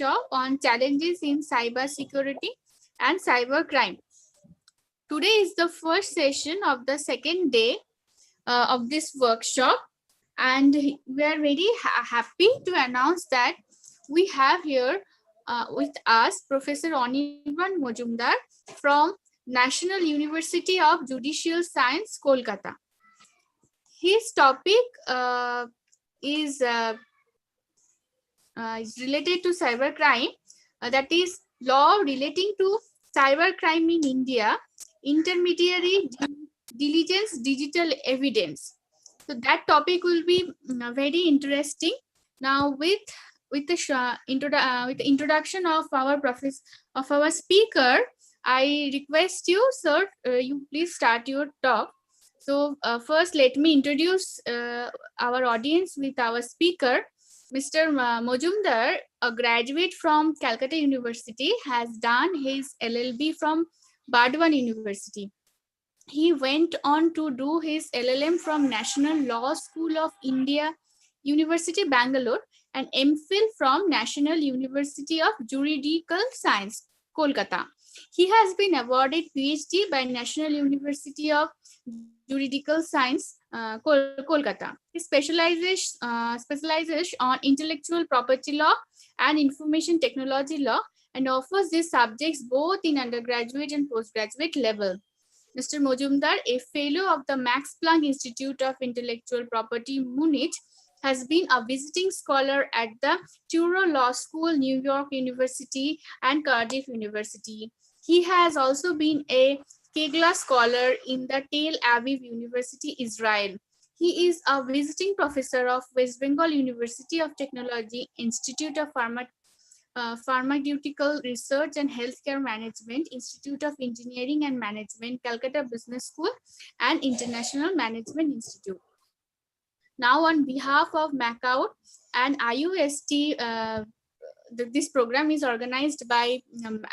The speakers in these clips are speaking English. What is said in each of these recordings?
workshop on challenges in cyber security and cyber crime. Today is the first session of the second day of this workshop, and we are very happy to announce that we have here with us Professor Anirban Majumdar from National University of Judicial Science, Kolkata. His topic is related to cybercrime, that is law relating to cybercrime in India, intermediary diligence, digital evidence. So that topic will be very interesting. Now with the introduction of our speaker, I request you, sir, you please start your talk. So first, let me introduce our audience with our speaker. Mr. Majumdar, a graduate from Calcutta University, has done his LLB from Bardwan University. He went on to do his LLM from National Law School of India, University Bangalore, and MPhil from National University of Juridical Science, Kolkata. He has been awarded PhD by National University of Juridical Science, Kolkata. He specializes on intellectual property law and information technology law, and offers these subjects both in undergraduate and postgraduate level. Mr. Majumdar, a fellow of the Max Planck Institute of Intellectual Property, Munich, has been a visiting scholar at the Truro Law School, New York University, and Cardiff University. He has also been a Kegla scholar in the Tel Aviv University, Israel. He is a visiting professor of West Bengal University of Technology, Institute of Pharmaceutical Research and Healthcare Management, Institute of Engineering and Management, Calcutta Business School, and International Management Institute. Now, on behalf of MAKAUT and IUST, this program is organized by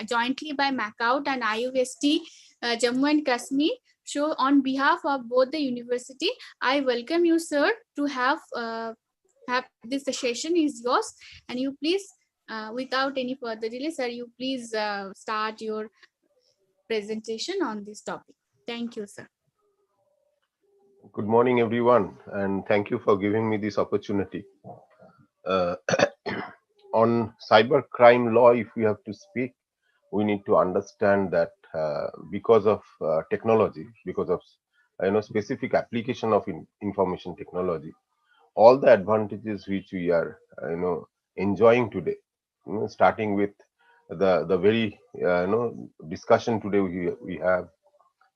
jointly by MAKAUT and IUST Jammu and Kashmir. So, on behalf of both the university, I welcome you, sir, to have this session is yours, and you please. Without any further delay, sir, you please start your presentation on this topic. Thank you, sir. Good morning, everyone, and thank you for giving me this opportunity. On cybercrime law, if we have to speak, we need to understand that because of technology, because of specific application of information technology, all the advantages which we are enjoying today, starting with the very discussion today we have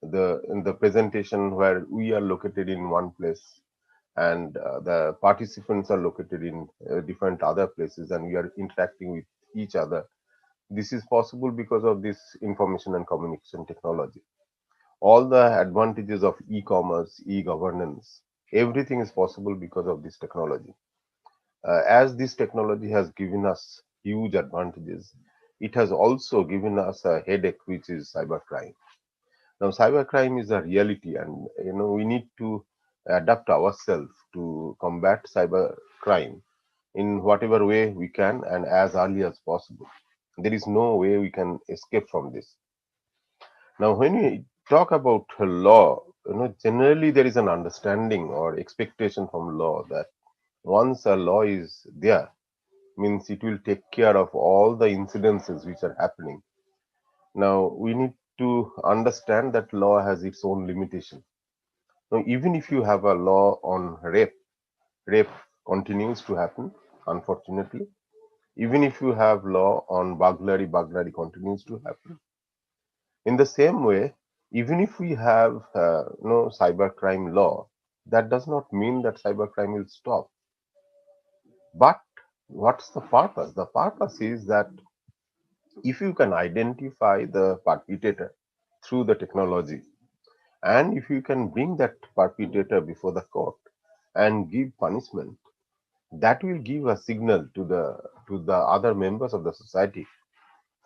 in the presentation where we are located in one place and the participants are located in different other places, and we are interacting with each other. This is possible because of this information and communication technology. All the advantages of e-commerce, e-governance, everything is possible because of this technology. As this technology has given us huge advantages, it has also given us a headache, which is cybercrime. Now, cybercrime is a reality, and we need to adapt ourselves to combat cybercrime in whatever way we can and as early as possible. There is no way we can escape from this. Now, when we talk about law, generally there is an understanding or expectation from law that once a law is there, means it will take care of all the incidences which are happening. Now, we need to understand that law has its own limitation. Now, even if you have a law on rape continues to happen, unfortunately. Even if you have law on burglary continues to happen. In the same way, even if we have no cybercrime law, that does not mean that cybercrime will stop. But what's the purpose? The purpose is that if you can identify the perpetrator through the technology, and if you can bring that perpetrator before the court and give punishment, that will give a signal to the other members of the society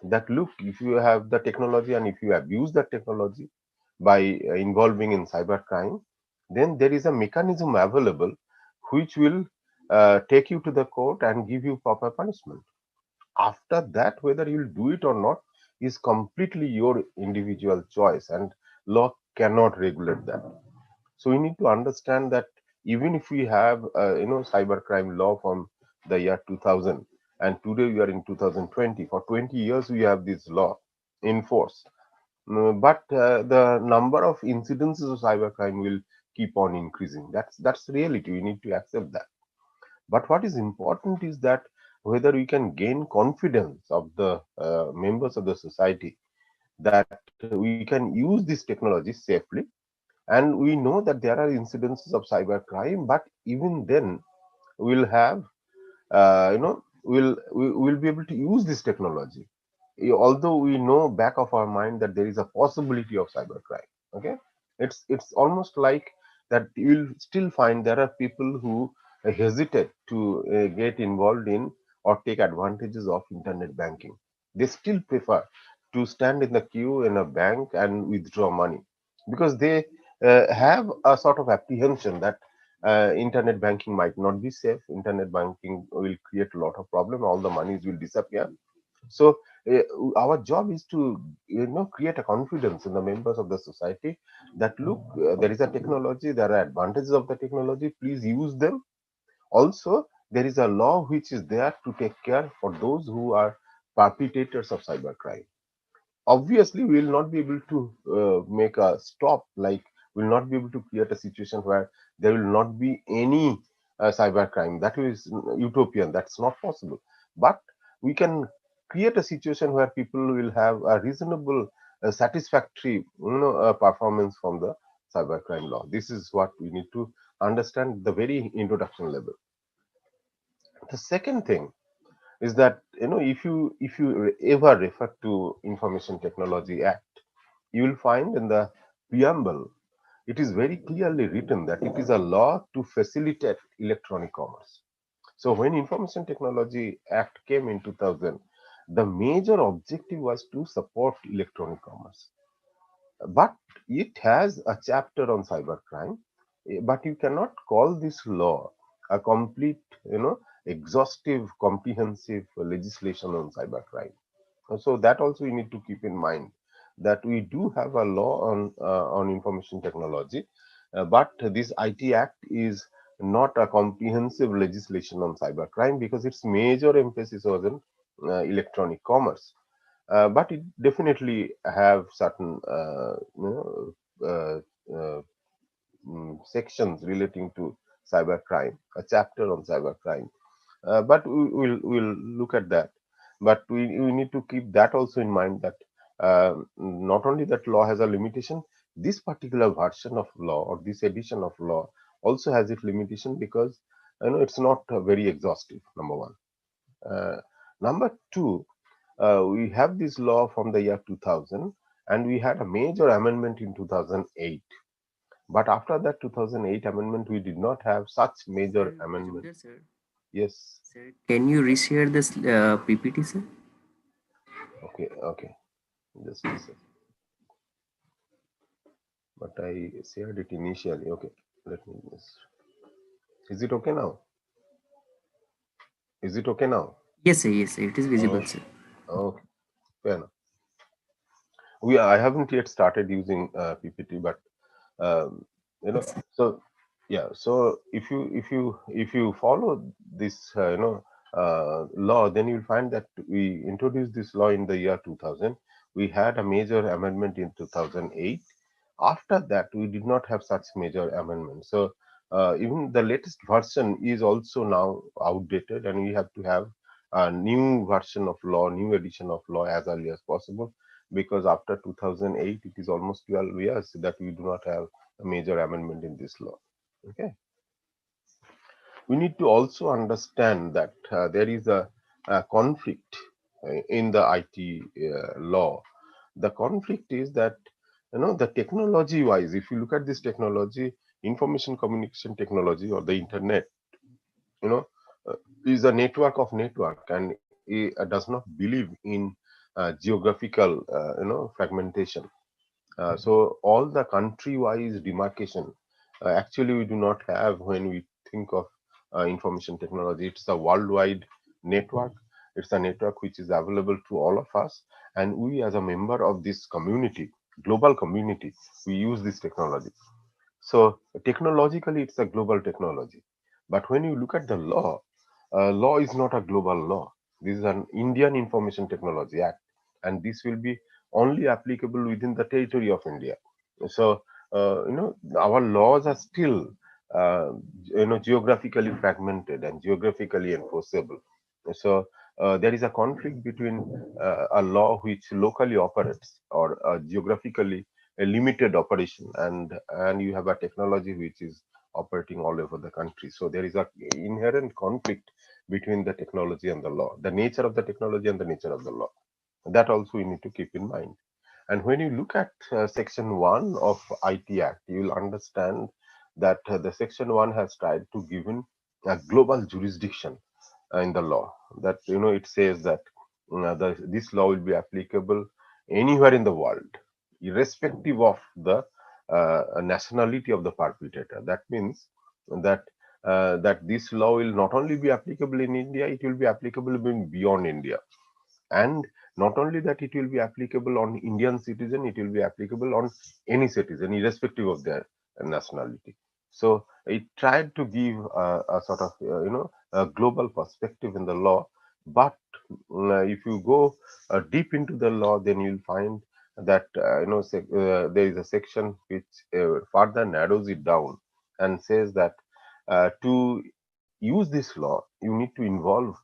that look, if you have the technology and if you abuse the technology by involving in cybercrime, then there is a mechanism available which will take you to the court and give you proper punishment. After that, whether you'll do it or not is completely your individual choice, and law cannot regulate that. So we need to understand that even if we have cybercrime law from the year 2000, and today we are in 2020, for 20 years we have this law in force. But the number of incidences of cybercrime will keep on increasing. That's reality. We need to accept that. But what is important is that whether we can gain confidence of the members of the society that we can use this technology safely. And we know that there are incidences of cybercrime, but even then we'll have we'll be able to use this technology. Although we know back of our mind that there is a possibility of cybercrime. Okay, it's almost like that you'll still find there are people who hesitate to get involved in or take advantages of internet banking. They still prefer to stand in the queue in a bank and withdraw money, because they have a sort of apprehension that internet banking might not be safe. Internet banking will create a lot of problem. All the monies will disappear. So uh, our job is to create a confidence in the members of the society that look, there is a technology, there are advantages of the technology, please use them. Also, there is a law which is there to take care for those who are perpetrators of cybercrime. Obviously we will not be able to make a stop, like we will not be able to create a situation where there will not be any cybercrime. That is utopian, that's not possible. But we can create a situation where people will have a reasonable satisfactory performance from the cybercrime law. This is what we need to understand the very introduction level. The second thing is that if you ever refer to Information Technology Act, you will find in the preamble it is very clearly written that it is a law to facilitate electronic commerce. So when Information Technology Act came in 2000, the major objective was to support electronic commerce. But it has a chapter on cybercrime. But you cannot call this law a complete, exhaustive, comprehensive legislation on cybercrime. So that also we need to keep in mind, that we do have a law on information technology, but this IT Act is not a comprehensive legislation on cybercrime because its major emphasis was on electronic commerce. But it definitely have certain uh, uh, sections relating to cybercrime, a chapter on cybercrime. But we'll look at that. But we need to keep that also in mind, that not only that law has a limitation, this particular version of law or this edition of law also has its limitation, because it's not very exhaustive. Number one. Uh, Number two, we have this law from the year 2000, and we had a major amendment in 2008. But after that 2008 amendment, we did not have such major Sir, amendment. Majumdar sir, Yes. sir, can you reshare this PPT, sir? Okay. Okay. Just a second. But I shared it initially. Okay. Let me just. Is it okay now? Is it okay now? Yes, sir, it is visible, Oh, sir. okay. Fair enough. I haven't yet started using PPT, but um, so yeah. So if you follow this law, then you'll find that we introduced this law in the year 2000. We had a major amendment in 2008. After that, we did not have such major amendments. So even the latest version is also now outdated, and we have to have a new version of law, new edition of law as early as possible, because after 2008, it is almost 12 years that we do not have a major amendment in this law. Okay. We need to also understand that there is a conflict in the IT law. The conflict is that the technology wise, if you look at this technology, information communication technology or the internet, you know uh, is a network of network, and it does not believe in geographical fragmentation. So all the country wise demarcation, actually we do not have when we think of information technology. It's a worldwide network, It's a network which is available to all of us, and we as a member of this community, global community, we use this technology. So technologically, it's a global technology. But when you look at the law, law is not a global law. This is an Indian Information Technology Act, and this will be only applicable within the territory of India. So, our laws are still, geographically fragmented and geographically enforceable. So, there is a conflict between a law which locally operates or geographically a limited operation, and you have a technology which is operating all over the country. So there is a inherent conflict between the technology and the law, the nature of the technology and the nature of the law. That also we need to keep in mind. And when you look at section 1 of IT Act, you will understand that the section 1 has tried to give in a global jurisdiction in the law. That it says that this law will be applicable anywhere in the world, irrespective of the nationality of the perpetrator. That means that that this law will not only be applicable in India, it will be applicable even beyond India. And not only that, it will be applicable on Indian citizen, it will be applicable on any citizen, irrespective of their nationality. So it tried to give a sort of a global perspective in the law. But if you go deep into the law, then you'll find that there is a section which further narrows it down and says that to use this law, you need to involve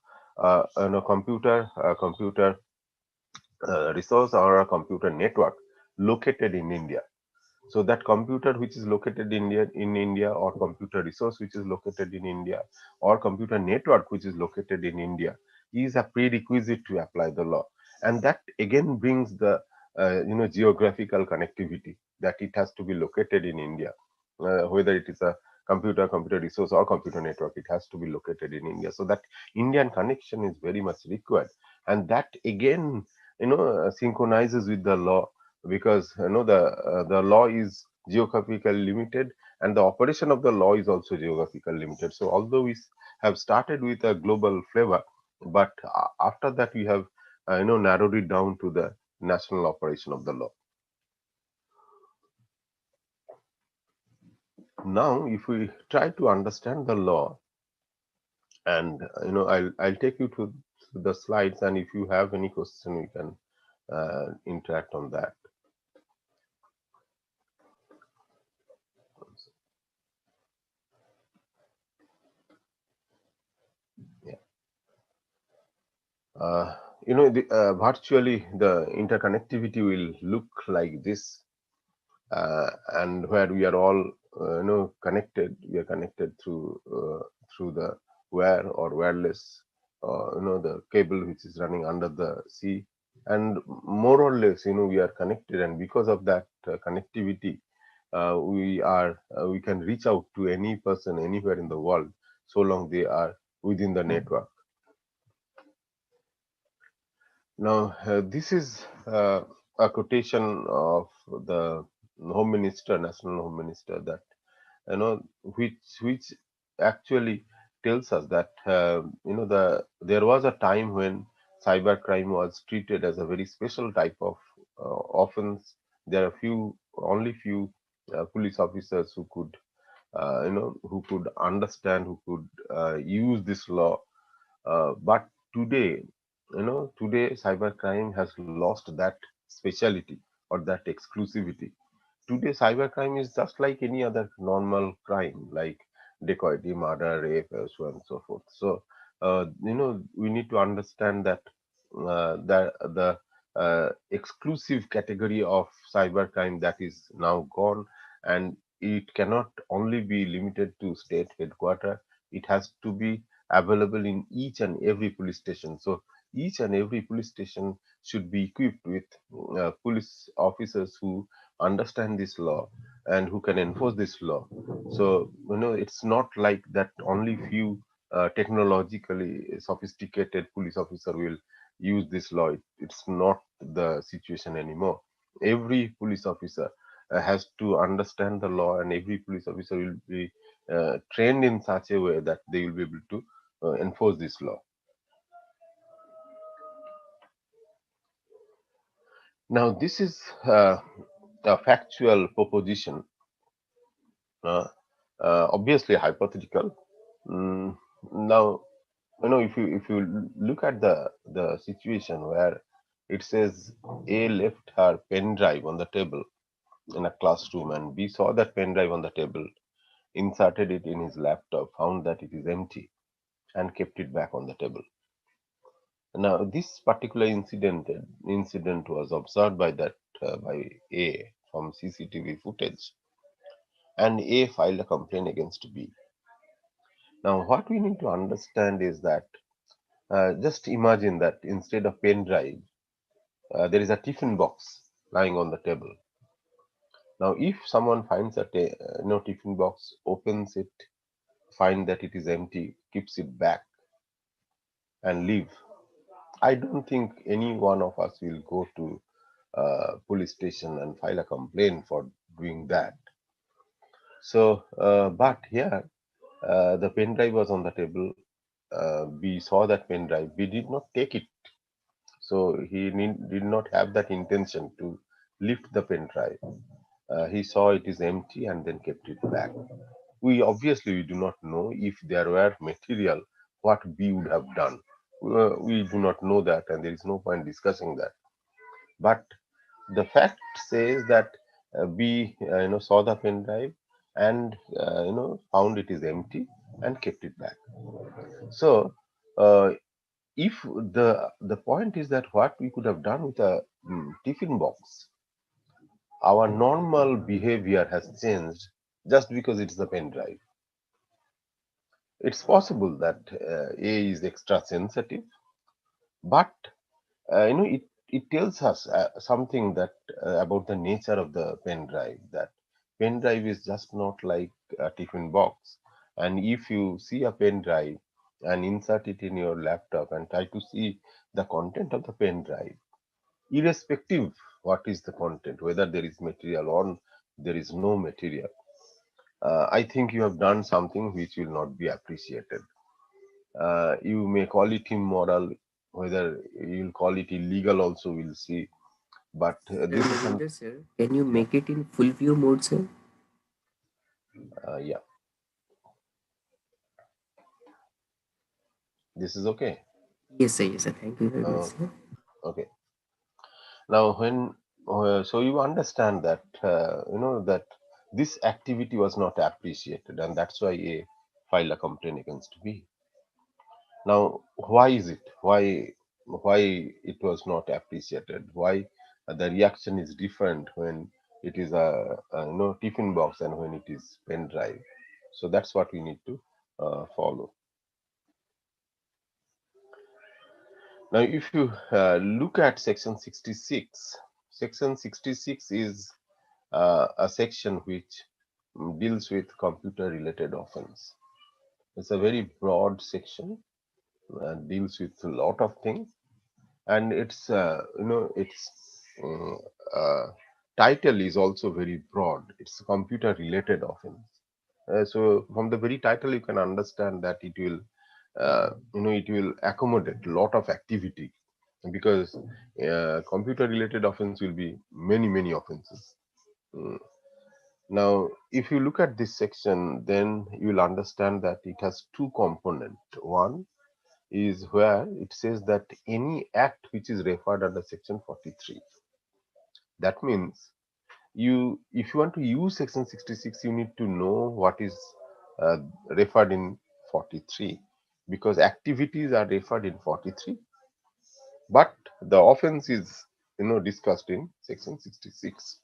computer resource or a computer network located in India. So that computer which is located in India, or computer resource which is located in India, or computer network which is located in India, is a prerequisite to apply the law. And that again brings the geographical connectivity, that it has to be located in India, whether it is a computer resource or computer network, it has to be located in India. So that Indian connection is very much required, and that again synchronizes with the law, because the law is geographically limited, and the operation of the law is also geographically limited. So although we have started with a global flavor, but after that we have narrowed it down to the national operation of the law. Now if we try to understand the law, and I'll take you to the slides, and if you have any question we can interact on that. Yeah. Virtually the interconnectivity will look like this, and where we are all connected. We are connected through the wire or wireless, the cable which is running under the sea, and more or less we are connected, and because of that connectivity, we can reach out to any person anywhere in the world, so long they are within the network. Now, this is a quotation of the Home Minister, National Home Minister, that which actually tells us that there was a time when cybercrime was treated as a very special type of offense. There are only few police officers who could understand, who could use this law. But today, today cybercrime has lost that speciality or that exclusivity. Today, cybercrime is just like any other normal crime, like dacoity, murder, rape, so on and so forth. So, we need to understand that the exclusive category of cybercrime that is now gone, and it cannot only be limited to state headquarters. It has to be available in each and every police station. So each and every police station should be equipped with police officers who understand this law and who can enforce this law. So it's not like that only few technologically sophisticated police officer will use this law. It's not the situation anymore. Every police officer has to understand the law, and every police officer will be trained in such a way that they will be able to enforce this law. Now, this is a factual proposition, uh, obviously hypothetical. Mm, Now, if you look at the situation where it says A left her pen drive on the table in a classroom, and B saw that pen drive on the table, inserted it in his laptop, found that it is empty, and kept it back on the table. Now, this particular incident was observed by A from CCTV footage, and A filed a complaint against B. Now, what we need to understand is that just imagine that instead of pen drive, there is a tiffin box lying on the table. Now, if someone finds a tiffin box, opens it, find that it is empty, keeps it back, and leave, I don't think any one of us will go to police station and file a complaint for doing that. So, but here the pen drive was on the table. We saw that pen drive. We did not take it. So did not have that intention to lift the pen drive. He saw it is empty and then kept it back. We do not know if there were material what we would have done. We do not know that, and there is no point discussing that. But the fact says that we saw the pen drive and found it is empty and kept it back. So uh, if the point is that what we could have done with a tiffin box, our normal behavior has changed just because it's the pen drive. It's possible that A is extra sensitive, but it tells us something that about the nature of the pen drive, that pen drive is just not like a tiffin box. And if you see a pen drive and insert it in your laptop and try to see the content of the pen drive, irrespective what is the content, whether there is material or there is no material, I think you have done something which will not be appreciated. You may call it immoral, whether you'll call it illegal also, we'll see. But this is some, Ravinder sir, can you yeah, make it in full view mode, sir? yeah, this is okay. Yes, sir. Yes, sir. Thank you very much, Uh, sir. okay. Now, when so you understand that that this activity was not appreciated, and that's why a file a complaint against B. Now, why is it? Why it was not appreciated? Why the reaction is different when it is a tiffin box and when it is pen drive? So that's what we need to follow. Now, if you look at section 66, section 66 is a section which deals with computer-related offense. It's a very broad section, deals with a lot of things, and its um, uh, title is also very broad. It's computer related offense. So from the very title you can understand that it will accommodate a lot of activity, because computer related offense will be many offenses. Mm. Now, if you look at this section, then you will understand that it has two components. One is where it says that any act which is referred under section 43. That means if you want to use section 66, you need to know what is uh, referred in 43, because activities are referred in 43, but the offense is discussed in section 66.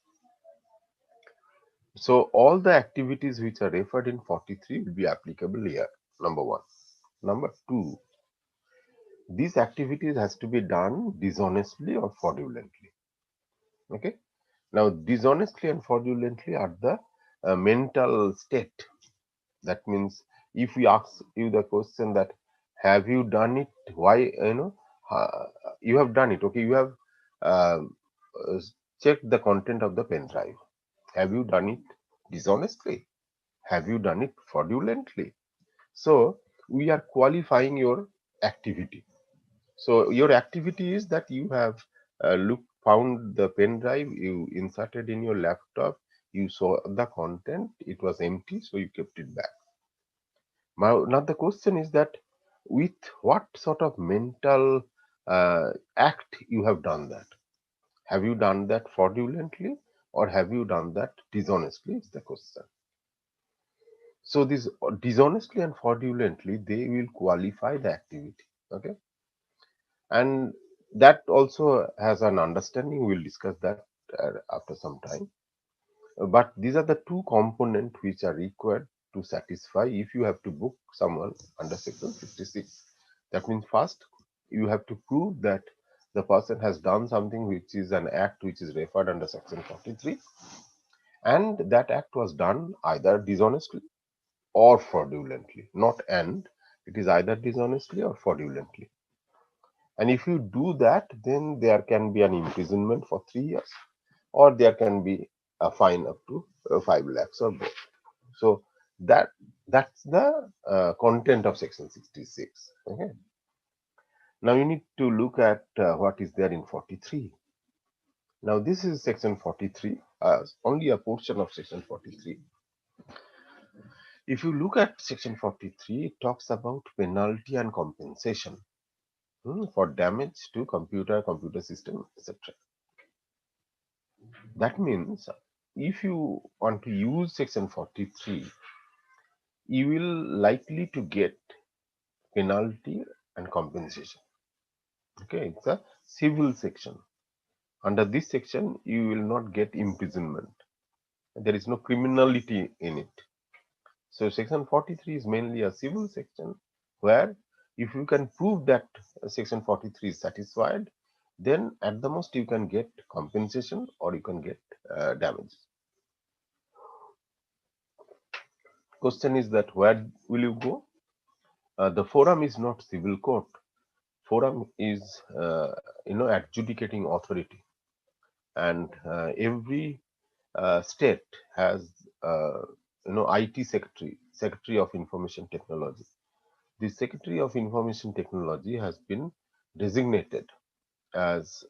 So all the activities which are referred in 43 will be applicable here. Number one. Number two, these activities has to be done dishonestly or fraudulently. Okay. Now, dishonestly and fraudulently are the mental state. That means if we ask you the question that have you done it, why uh, you have done it. Okay, you have um, uh, checked the content of the pen drive. Have you done it dishonestly? Have you done it fraudulently? So we are qualifying your activity. So your activity is that you have found the pen drive, you inserted in your laptop, you saw the content, it was empty, so you kept it back. Now the question is that with what sort of mental act you have done that? Have you done that fraudulently or have you done that dishonestly is the question. So this dishonestly and fraudulently, they will qualify the activity. Okay. And that also has an understanding. We'll discuss that after some time. But these are the two components which are required to satisfy if you have to book someone under section 56. That means first, you have to prove that the person has done something which is an act which is referred under section 43, and that act was done either dishonestly or fraudulently. Not and, it is either dishonestly or fraudulently. And if you do that, then there can be an imprisonment for 3 years, or there can be a fine up to 5 lakhs or both. So that's the content of section 66. Okay. Now you need to look at what is there in 43. Now this is section 43, only a portion of section 43. If you look at section 43, it talks about penalty and compensation for damage to computer system, etc. That means if you want to use section 43, you will likely to get penalty and compensation. Okay, it's a civil section. Under this section, you will not get imprisonment. There is no criminality in it. So section 43 is mainly a civil section where if you can prove that section 43 is satisfied, then at the most you can get compensation or you can get damages. Question is that where will you go? The forum is not civil court. Forum is adjudicating authority, and every state has IT secretary of information technology. The secretary of information technology has been designated as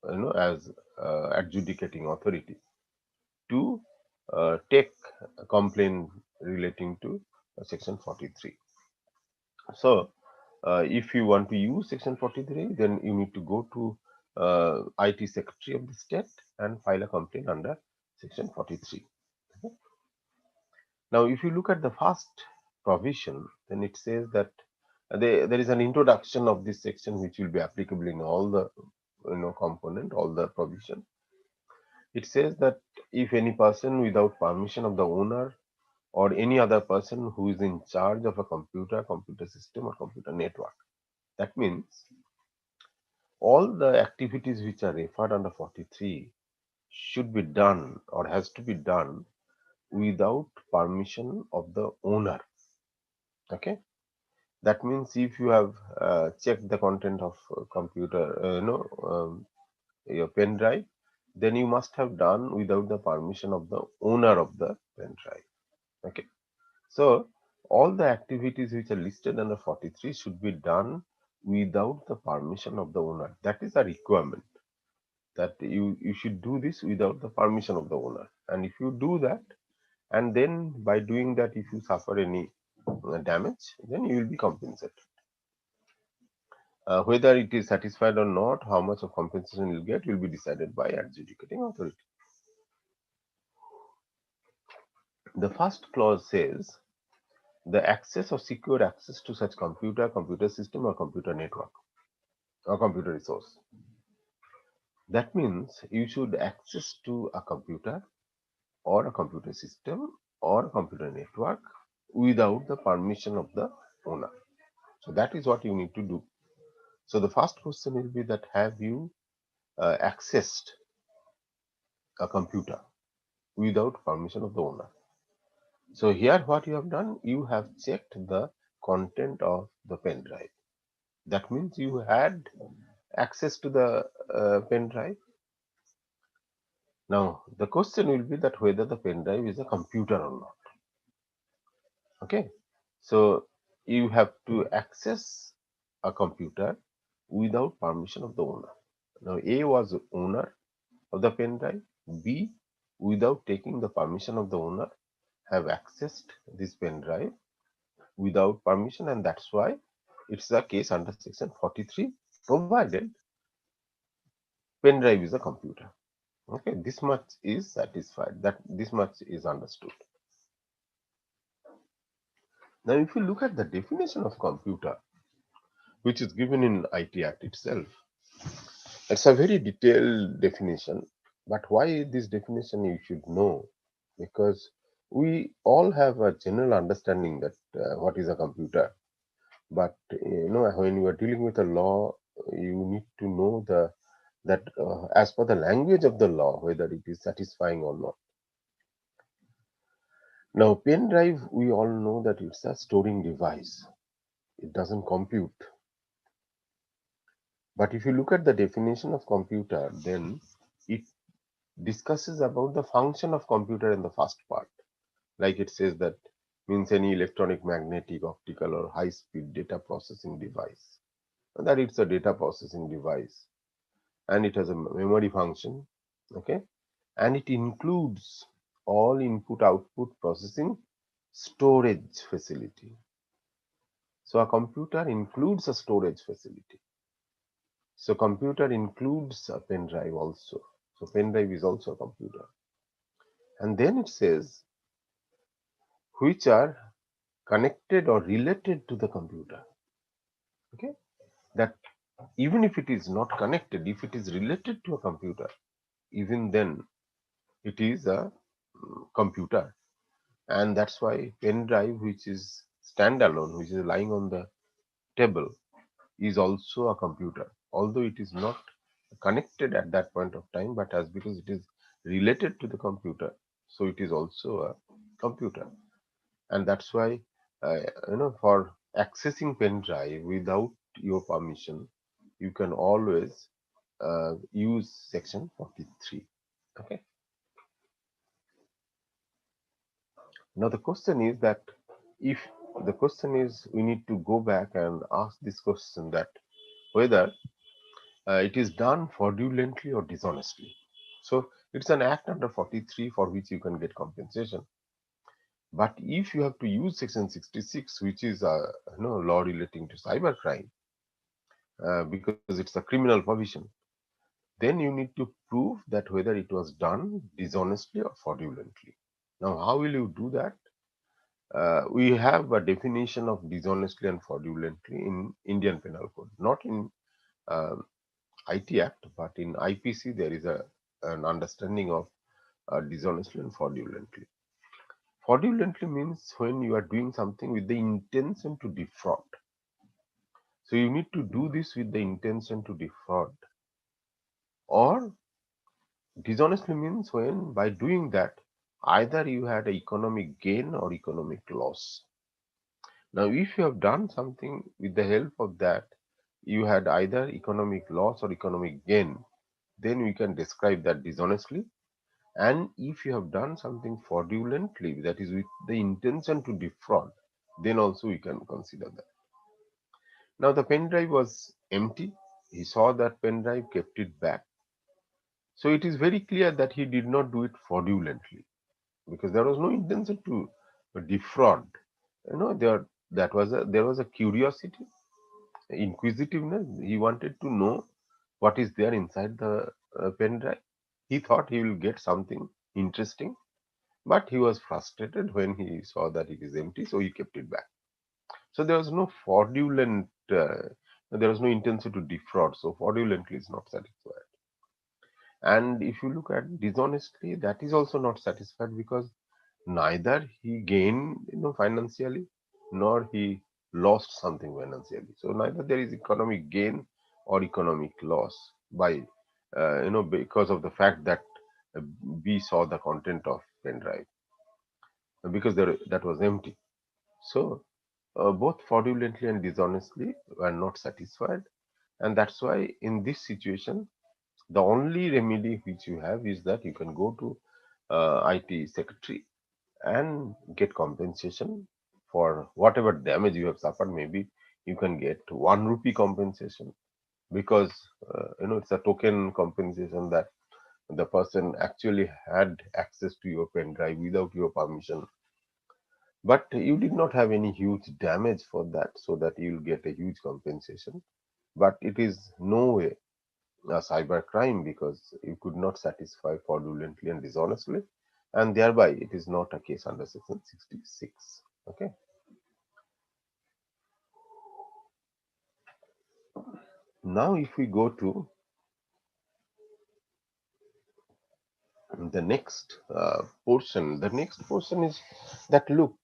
adjudicating authority to take a complaint relating to section 43. So if you want to use section 43, then you need to go to IT secretary of the state and file a complaint under section 43. Okay. Now, if you look at the first provision, then it says that there is an introduction of this section which will be applicable in all the component, all the provision. It says that if any person without permission of the owner or any other person who is in charge of a computer system or computer network, that means all the activities which are referred under 43 should be done or has to be done without permission of the owner. Okay, that means if you have checked the content of computer, your pen drive, then you must have done without the permission of the owner of the pen drive. Okay, so all the activities which are listed under 43 should be done without the permission of the owner. That is a requirement, that you should do this without the permission of the owner. And if you do that, and then by doing that, if you suffer any damage, then you will be compensated. Whether it is satisfied or not, how much of compensation you will get will be decided by adjudicating authority. The first clause says the access or secure access to such computer system or computer network or computer resource. That means you should access to a computer or a computer system or a computer network without the permission of the owner. So that is what you need to do. So the first question will be that have you accessed a computer without permission of the owner? So here what you have done, you have checked the content of the pen drive. That means you had access to the pen drive. Now the question will be that whether the pen drive is a computer or not. Okay, so you have to access a computer without permission of the owner. Now A was owner of the pen drive. B, without taking the permission of the owner, have accessed this pen drive without permission, and that's why it's a case under section 43, provided pen drive is a computer. Okay, this much is satisfied, that this much is understood. Now if you look at the definition of computer, which is given in IT Act itself, it's a very detailed definition. But why this definition you should know? Because we all have a general understanding that what is a computer. But when you are dealing with a law, you need to know that as per the language of the law, whether it is satisfying or not. Now, pen drive, we all know that it's a storing device. It doesn't compute. But if you look at the definition of computer, then it discusses about the function of computer in the first part. Like it says that means any electronic, magnetic, optical, or high-speed data processing device. And that it's a data processing device, and it has a memory function. Okay, and it includes all input-output processing storage facility. So a computer includes a storage facility. So computer includes a pen drive also. So pen drive is also a computer. And then it says which are connected or related to the computer. Okay, that even if it is not connected, if it is related to a computer, even then it is a computer. And that's why pen drive, which is standalone, which is lying on the table, is also a computer, although it is not connected at that point of time, but as because it is related to the computer, so it is also a computer. And that's why for accessing pen drive without your permission, you can always use section 43. Okay, now the question is that if the question is, we need to go back and ask this question, that whether it is done fraudulently or dishonestly. So it's an act under 43 for which you can get compensation. But if you have to use section 66, which is a law relating to cybercrime, because it's a criminal provision, then you need to prove that whether it was done dishonestly or fraudulently. Now, how will you do that? We have a definition of dishonestly and fraudulently in Indian Penal Code, not in uh, IT Act, but in IPC there is an understanding of dishonestly and fraudulently. Fraudulently means when you are doing something with the intention to defraud. So you need to do this with the intention to defraud. Or dishonestly means when by doing that, either you had economic gain or economic loss. Now, if you have done something with the help of that, you had either economic loss or economic gain, then we can describe that dishonestly. And if you have done something fraudulently, that is with the intention to defraud, then also we can consider that. Now the pen drive was empty. He saw that pen drive, kept it back. So it is very clear that he did not do it fraudulently, because there was no intention to defraud. There was a curiosity, inquisitiveness. He wanted to know what is there inside the pen drive. He thought he will get something interesting, but he was frustrated when he saw that it is empty, so he kept it back. So there was no fraudulent, there was no intention to defraud, so fraudulently is not satisfied. And if you look at dishonestly, that is also not satisfied, because neither he gained financially, nor he lost something financially. So neither there is economic gain or economic loss by because of the fact that we saw the content of pen drive, because that was empty. So both fraudulently and dishonestly were not satisfied, and that's why in this situation the only remedy which you have is that you can go to IT secretary and get compensation for whatever damage you have suffered. Maybe you can get 1 rupee compensation, because it's a token compensation that the person actually had access to your pen drive without your permission, but you did not have any huge damage for that, so that you'll get a huge compensation. But it is no way a cyber crime because you could not satisfy fraudulently and dishonestly, and thereby it is not a case under section 66. Okay. Now if we go to the next portion, the next portion is that look,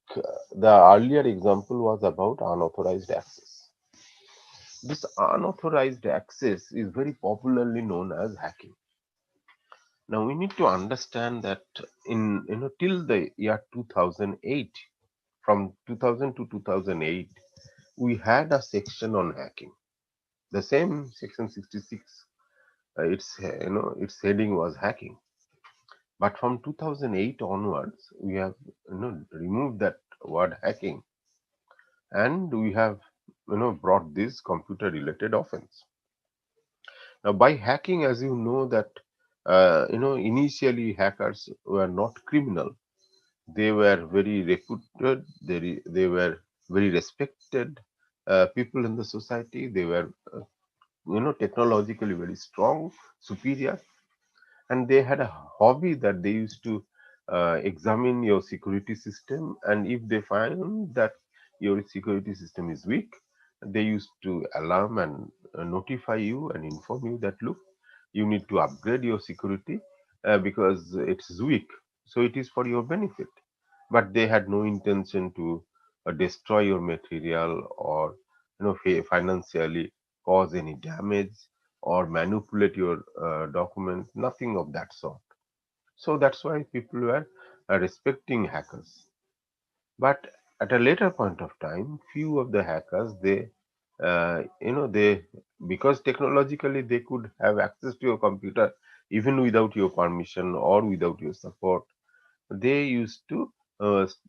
the earlier example was about unauthorized access. This unauthorized access is very popularly known as hacking. Now we need to understand that in till the year 2008, from 2000 to 2008, we had a section on hacking. The same section 66, its heading was hacking. But from 2008 onwards, we have removed that word hacking, and we have brought this computer related offense. Now by hacking, as you know that initially hackers were not criminal. They were very reputed, they were very respected people in the society. They were technologically very strong, superior, and they had a hobby that they used to examine your security system, and if they find that your security system is weak, they used to alarm and notify you and inform you that look, you need to upgrade your security because it's weak, so it is for your benefit. But they had no intention to destroy your material or financially cause any damage or manipulate your documents, nothing of that sort. So that's why people were respecting hackers. But at a later point of time, few of the hackers, they, because technologically they could have access to your computer even without your permission or without your support, they used to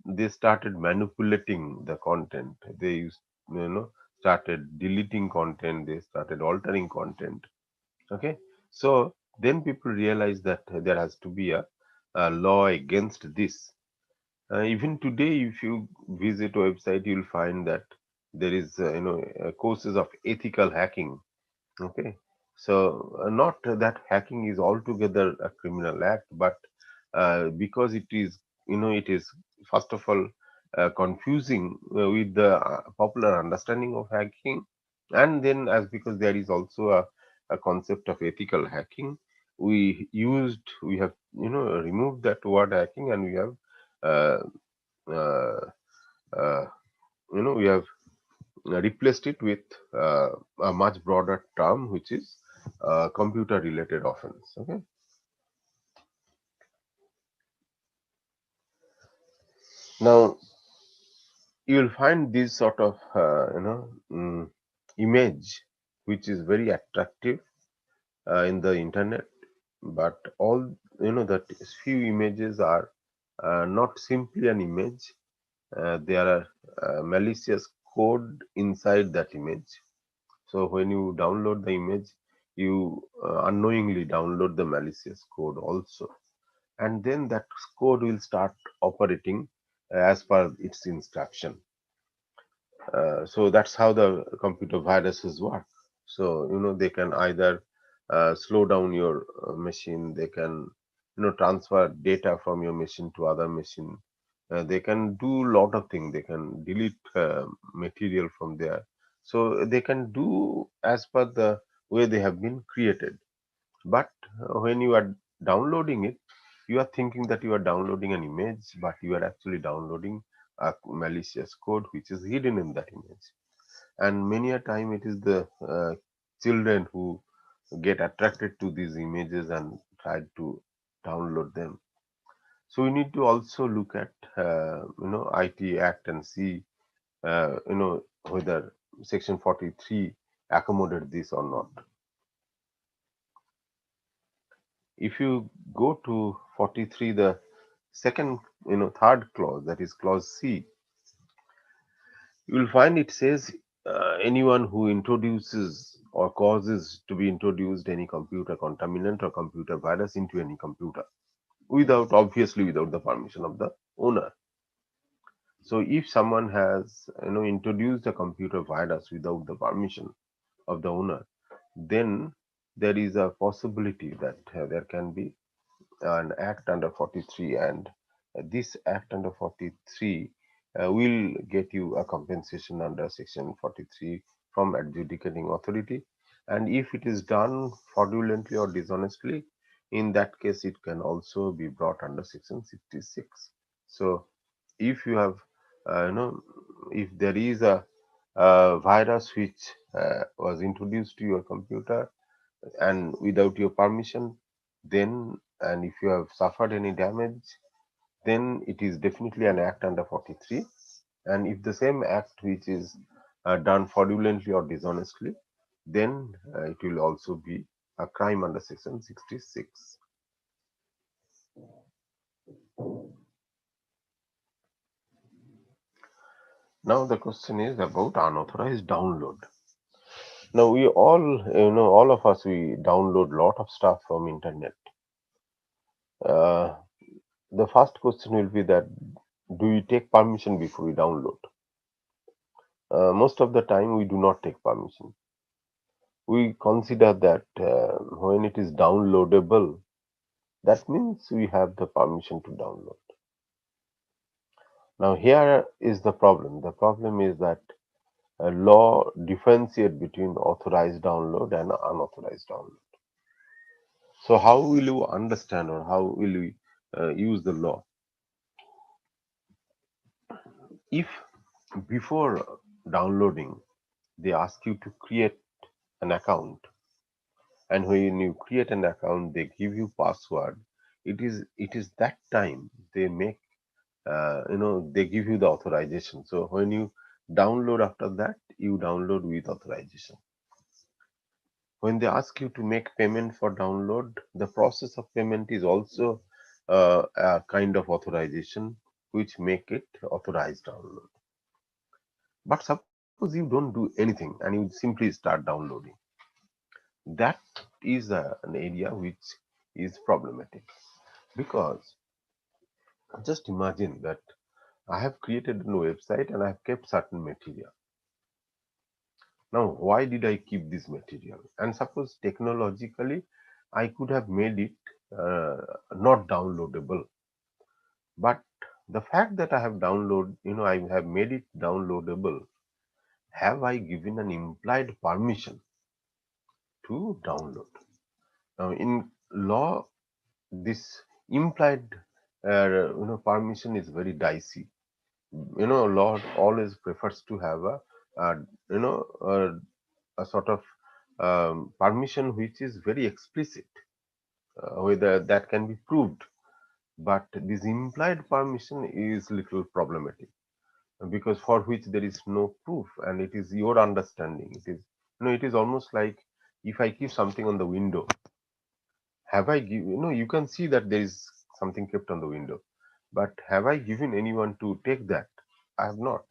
they started manipulating the content. They used you know started deleting content. They started altering content. Okay, so then people realize that there has to be a law against this. Even today, if you visit a website, you'll find that there is courses of ethical hacking. Okay, so not that hacking is altogether a criminal act, but because it is first of all confusing with the popular understanding of hacking, and then as because there is also a concept of ethical hacking, we have removed that word hacking, and we have uh, uh, uh, we have replaced it with a much broader term, which is computer related offense. Okay. Now you will find this sort of image which is very attractive in the internet, but all that few images are not simply an image. There are malicious code inside that image. So when you download the image, you unknowingly download the malicious code also, and then that code will start operating as per its instruction. So that's how the computer viruses work. So they can either slow down your machine. They can transfer data from your machine to other machine. They can do lot of things. They can delete material from there. So they can do as per the way they have been created. But when you are downloading it, you are thinking that you are downloading an image, but you are actually downloading a malicious code which is hidden in that image. And many a time it is the children who get attracted to these images and try to download them. So we need to also look at IT Act and see whether Section 43 accommodate this or not. If you go to 43, the second, third clause, that is clause C, you will find it says anyone who introduces or causes to be introduced any computer contaminant or computer virus into any computer without, obviously, without the permission of the owner. So if someone has introduced a computer virus without the permission of the owner, then there is a possibility that there can be an act under 43, and this act under 43 will get you a compensation under section 43 from adjudicating authority. And if it is done fraudulently or dishonestly, in that case it can also be brought under section 66. So if you have if there is a virus which was introduced to your computer and without your permission, then, and if you have suffered any damage, then it is definitely an act under 43. And if the same act which is done fraudulently or dishonestly, then it will also be a crime under section 66. Now the question is about unauthorized download. Now we all of us, we download lot of stuff from internet. uh, the first question will be that, do you take permission before we download? Most of the time we do not take permission. We consider that when it is downloadable, that means we have the permission to download. Now here is the problem. The problem is that law differentiate between authorized download and unauthorized download. So how will you understand, or how will we use the law? If before downloading they ask you to create an account, and when you create an account they give you password, it is that time they make they give you the authorization. So when you download, after that you download with authorization. When they ask you to make payment for download, the process of payment is also a kind of authorization which make it authorized download. But suppose you don't do anything and you simply start downloading, that is an area which is problematic. Because just imagine that I have created a website and I have kept certain material. Now, why did I keep this material? And suppose technologically I could have made it not downloadable. But the fact that I have made it downloadable, have I given an implied permission to download? Now, in law, this implied permission is very dicey. Law always prefers to have a you know a sort of permission which is very explicit, whether that can be proved. But this implied permission is little problematic, because for which there is no proof and it is your understanding. It is almost like, if I keep something on the window, have I give you can see that there is something kept on the window, but have I given anyone to take that? I have not.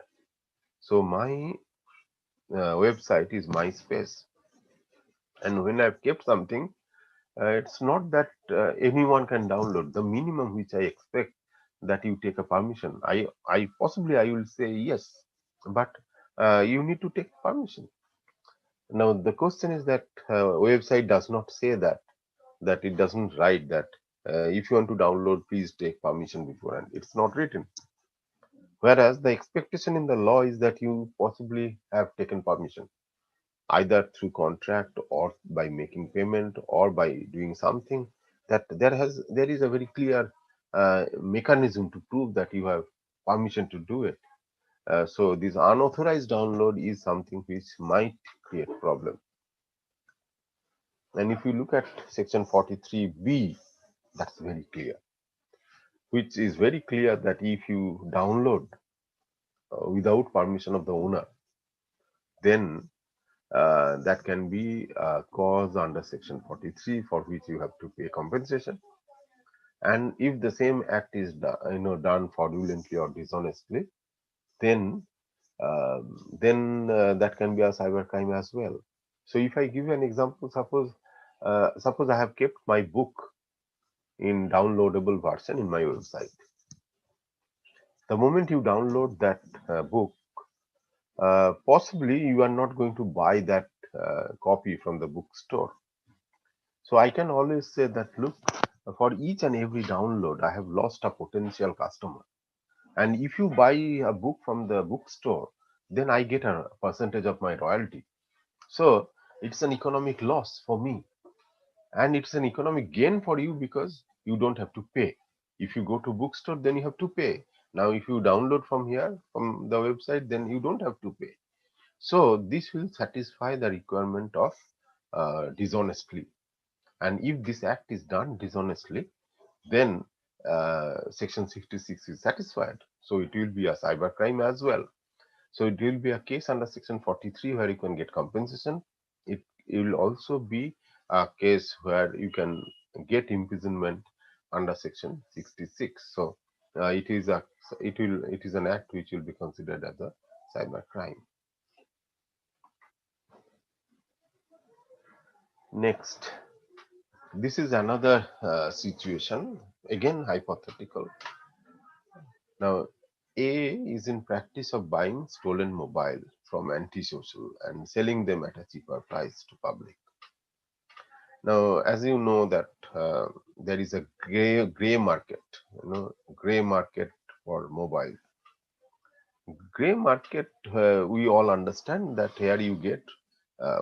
So my website is my space, and when I've kept something, it's not that anyone can download. The minimum which I expect, that you take a permission. I possibly I will say yes, but you need to take permission. Now the question is that website does not say that it doesn't write that if you want to download, please take permission beforehand. It's not written. Whereas the expectation in the law is that you possibly have taken permission, either through contract or by making payment or by doing something, that there is a very clear mechanism to prove that you have permission to do it. So this unauthorized download is something which might create problem. And if you look at section 43B, that's very clear, which is very clear that if you download without permission of the owner, then that can be a cause under section 43, for which you have to pay compensation. And if the same act is done fraudulently or dishonestly, then then that can be a cybercrime as well. So if I give you an example, suppose I have kept my book in downloadable version in my website. The moment you download that book, possibly you are not going to buy that copy from the bookstore. So I can always say that, look, for each and every download, I have lost a potential customer. And if you buy a book from the bookstore, then I get a percentage of my royalty. So it's an economic loss for me, and it's an economic gain for you because you don't have to pay. If you go to bookstore, then you have to pay. Now, if you download from here, from the website, then you don't have to pay. So this will satisfy the requirement of dishonestly. And if this act is done dishonestly, then section 66 is satisfied. So it will be a cybercrime as well. So it will be a case under section 43 where you can get compensation. It will also be a case where you can get imprisonment under section 66. So it is an act which will be considered as a cybercrime. Next, this is another situation, again hypothetical. Now, A is in practice of buying stolen mobile from antisocial and selling them at a cheaper price to public. Now, as you know that there is a gray market, gray market for mobile. Gray market, we all understand that here you get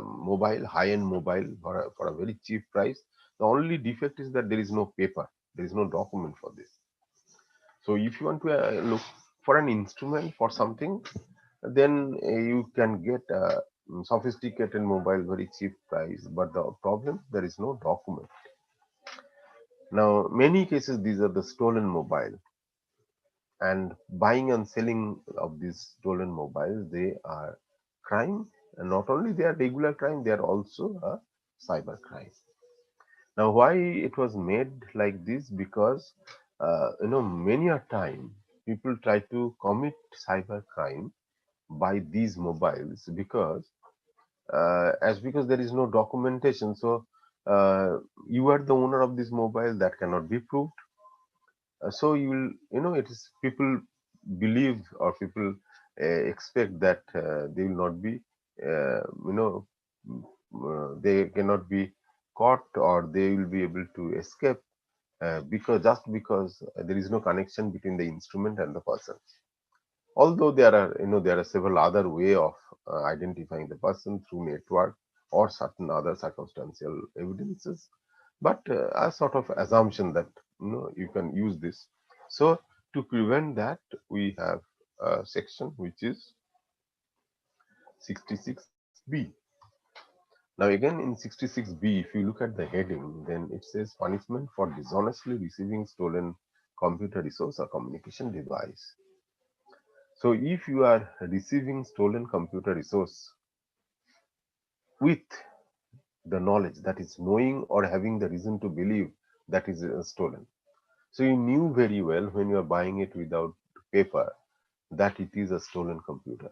mobile, high-end mobile for a very cheap price. The only defect is that there is no paper, there is no document for this. So if you want to look for an instrument for something, then you can get a sophisticated mobile very cheap price. But the problem, there is no document. Now, many cases these are the stolen mobile, and buying and selling of these stolen mobiles, they are crime, and not only they are regular crime, they are also a cyber crime. Now, why it was made like this? Because many a time people try to commit cyber crime by these mobiles because because there is no documentation. So you are the owner of this mobile, that cannot be proved. So you will, it is people believe or people expect that they will not be, uh, you know, they cannot be caught or they will be able to escape because there is no connection between the instrument and the person. Although there are several other way of identifying the person through network or certain other circumstantial evidences, but a sort of assumption that you can use this. So to prevent that, we have a section which is 66B. Now again in 66B, if you look at the heading, then it says punishment for dishonestly receiving stolen computer resource or communication device. So if you are receiving stolen computer resource with the knowledge, that is knowing or having the reason to believe that is stolen. So you knew very well when you are buying it without paper that it is a stolen computer.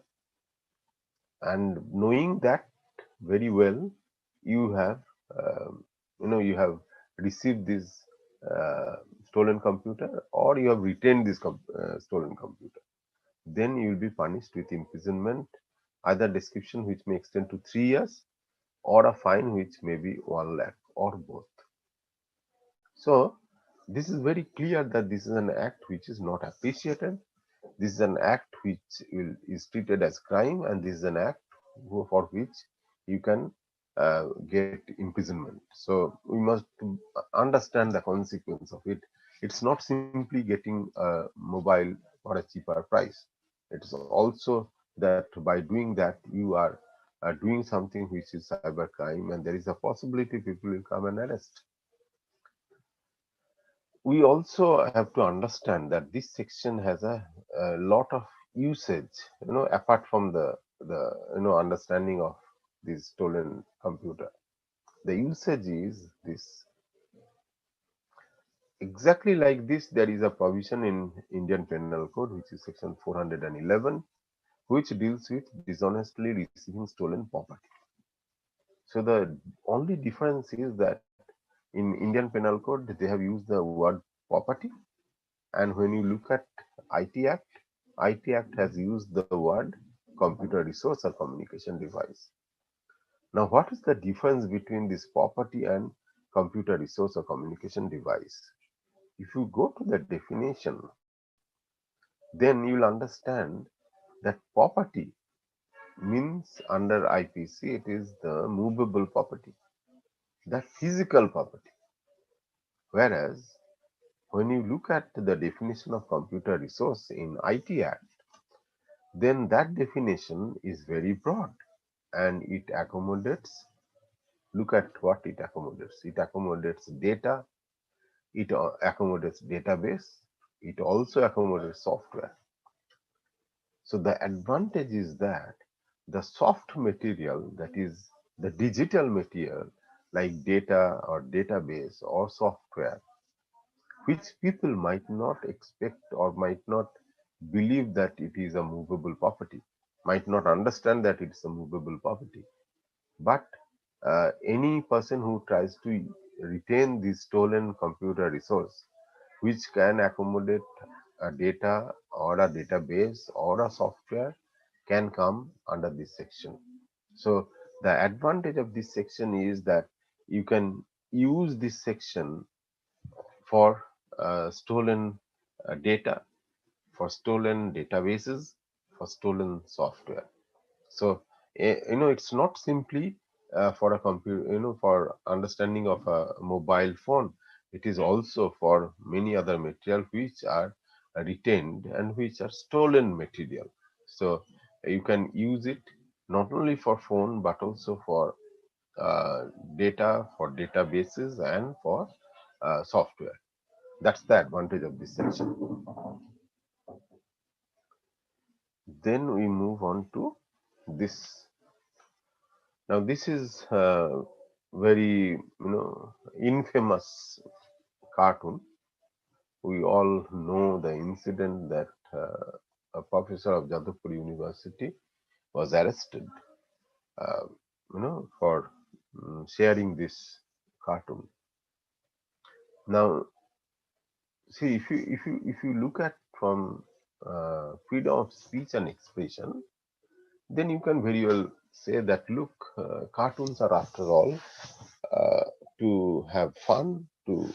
And knowing that very well, you have, you have received this stolen computer or you have retained this stolen computer. Then you will be punished with imprisonment, either description which may extend to 3 years or a fine which may be 1 lakh or both. So this is very clear that this is an act which is not appreciated. This is an act which is treated as crime, and this is an act for which you can get imprisonment. So we must understand the consequence of it. It's not simply getting a mobile for a cheaper price. It is also that by doing that you are doing something which is cyber crime, and there is a possibility people will come and arrest. We also have to understand that this section has a lot of usage, apart from the understanding of this stolen computer. The usage is this. Exactly like this, there is a provision in Indian Penal Code, which is section 411, which deals with dishonestly receiving stolen property. So the only difference is that in Indian Penal Code they have used the word property, and when you look at IT Act, IT Act has used the word computer resource or communication device. Now, what is the difference between this property and computer resource or communication device? If you go to the definition, then you'll understand that property means under IPC it is the movable property, the physical property. Whereas when you look at the definition of computer resource in IT Act, then that definition is very broad and it accommodates, look at what it accommodates. It accommodates data, it accommodates database, it also accommodates software. So the advantage is that the soft material, that is the digital material like data or database or software, which people might not expect or might not believe that it is a movable property, might not understand that it's a movable property. But any person who tries to retain the stolen computer resource, which can accommodate a data or a database or a software, can come under this section. So the advantage of this section is that you can use this section for stolen data, for stolen databases, for stolen software. So it's not simply for a computer, for understanding of a mobile phone. It is also for many other material which are retained and which are stolen material. So you can use it not only for phone but also for uh, data, for databases, and for software. That's the advantage of this section. Then we move on to this. Now this is very infamous cartoon. We all know the incident that a professor of Jadavpur University was arrested, uh, for sharing this cartoon. Now, see, if you look at from freedom of speech and expression, then you can very well say that look, cartoons are after all uh, to have fun, to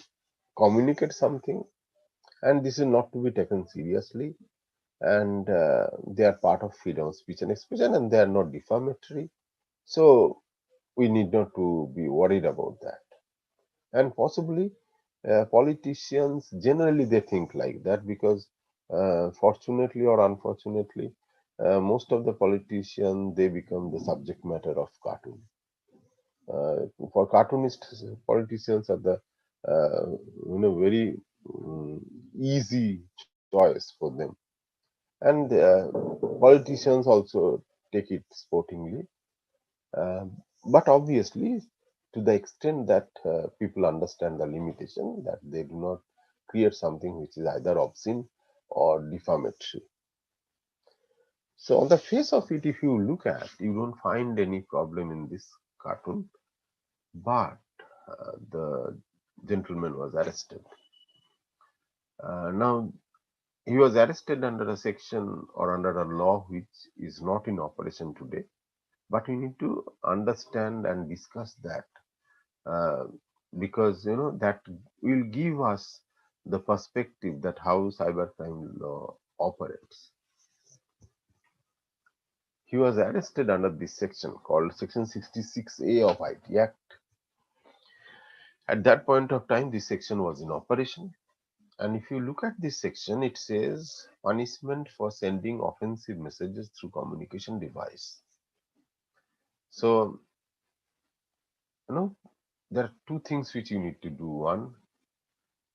communicate something, and this is not to be taken seriously. And they are part of freedom of speech and expression, and they are not defamatory. So we need not to be worried about that. And possibly politicians generally they think like that because fortunately or unfortunately, most of the politicians they become the subject matter of cartoon. For cartoonists, politicians are the very easy choice for them, and politicians also take it sportingly. Uh, but obviously, to the extent that people understand the limitation, that they do not create something which is either obscene or defamatory. So, on the face of it, if you look at, you don't find any problem in this cartoon, but the gentleman was arrested. Now, he was arrested under a section or under a law which is not in operation today, but we need to understand and discuss that uh, because that will give us the perspective that how cybercrime law operates. He was arrested under this section called Section 66A of IT Act. At that point of time, this section was in operation. And if you look at this section, it says punishment for sending offensive messages through communication device. So, there are two things which you need to do. One,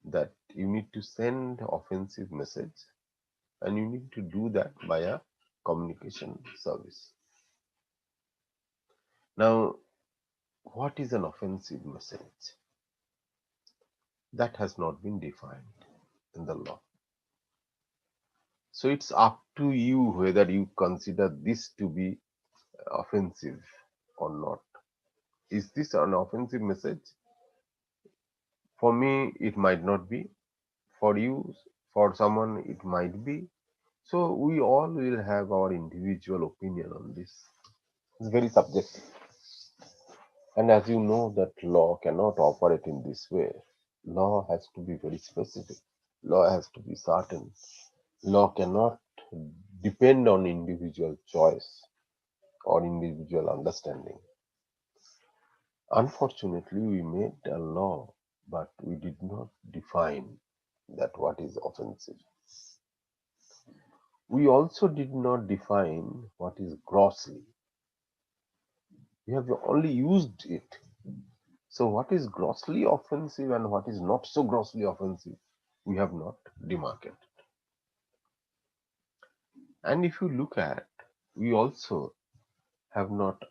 that you need to send offensive message, and you need to do that via communication service. Now, what is an offensive message? That has not been defined in the law. So it's up to you whether you consider this to be offensive or not. Is this an offensive message? For me, it might not be. For you, for someone, it might be. So we all will have our individual opinion on this. It's very subjective. And as you know, that law cannot operate in this way. Law has to be very specific. Law has to be certain. Law cannot depend on individual choice or individual understanding. Unfortunately, we made a law, but we did not define that what is offensive. We also did not define what is grossly. We have only used it. So what is grossly offensive and what is not so grossly offensive, we have not demarcated. And if you look at, we also have not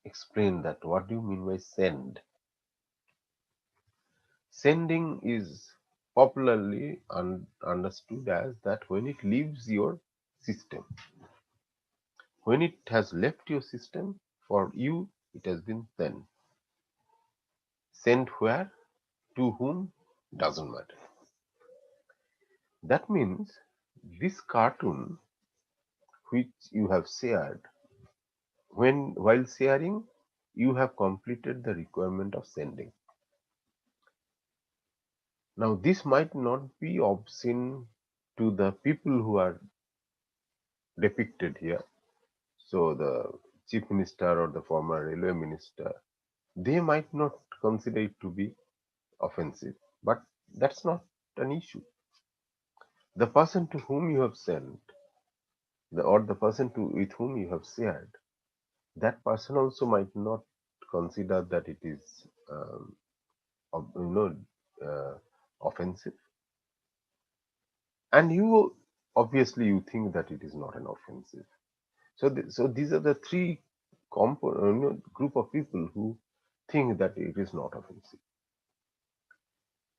explained that what do you mean by send. Sending is popularly understood as that when it leaves your system. When it has left your system, for you, it has been sent. Sent where? To whom? Doesn't matter. That means this cartoon which you have shared, while sharing, you have completed the requirement of sending. Now, this might not be obscene to the people who are depicted here. So, the chief minister or the former railway minister, they might not consider it to be offensive, but that's not an issue. The person to whom you have sent, or the person with whom you have shared, that person also might not consider that it is, you know, offensive, and you obviously you think that it is not an offensive. So these are the three group of people who think that it is not offensive.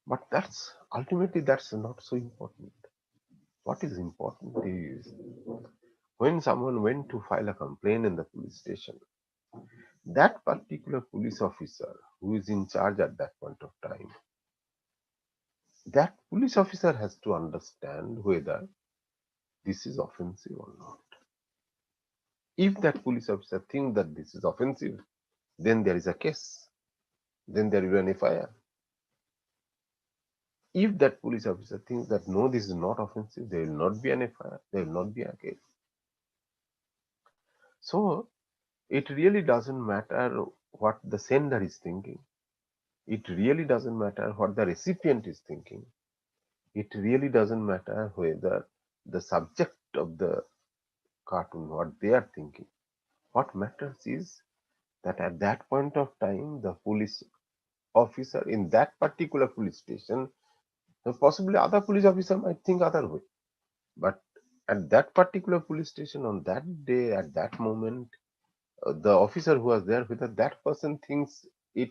But that's not so important. What is important is when someone went to file a complaint in the police station, that particular police officer who is in charge at that point of time, that police officer has to understand whether this is offensive or not. If that police officer thinks that this is offensive, then there is a case, then there will be an FIR. If that police officer thinks that no, this is not offensive, there will not be an FIR, there will not be a case. So it really doesn't matter what the sender is thinking. It really doesn't matter what the recipient is thinking. It really doesn't matter whether the subject of the cartoon, what they are thinking. What matters is that at that point of time, the police officer in that particular police station, possibly other police officer might think other way, but at that particular police station on that day, at that moment, the officer who was there, whether that person thinks it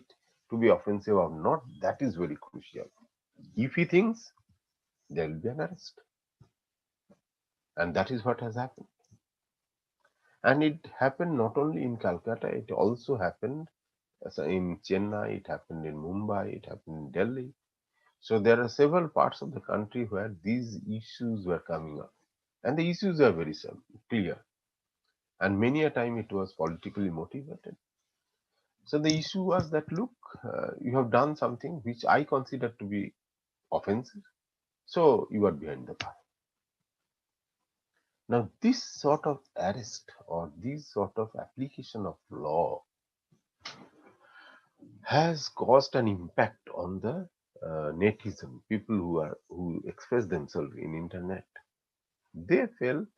to be offensive or not, that is very crucial. If he thinks, there will be an arrest, and that is what has happened. And it happened not only in Calcutta, it also happened in Chennai, it happened in Mumbai, it happened in Delhi. So there are several parts of the country where these issues were coming up, and the issues are very clear, and many a time it was politically motivated. So the issue was that, look, you have done something which I consider to be offensive, so you are behind the bar. Now this sort of arrest or this sort of application of law has caused an impact on the netizen, people who express themselves in internet. They felt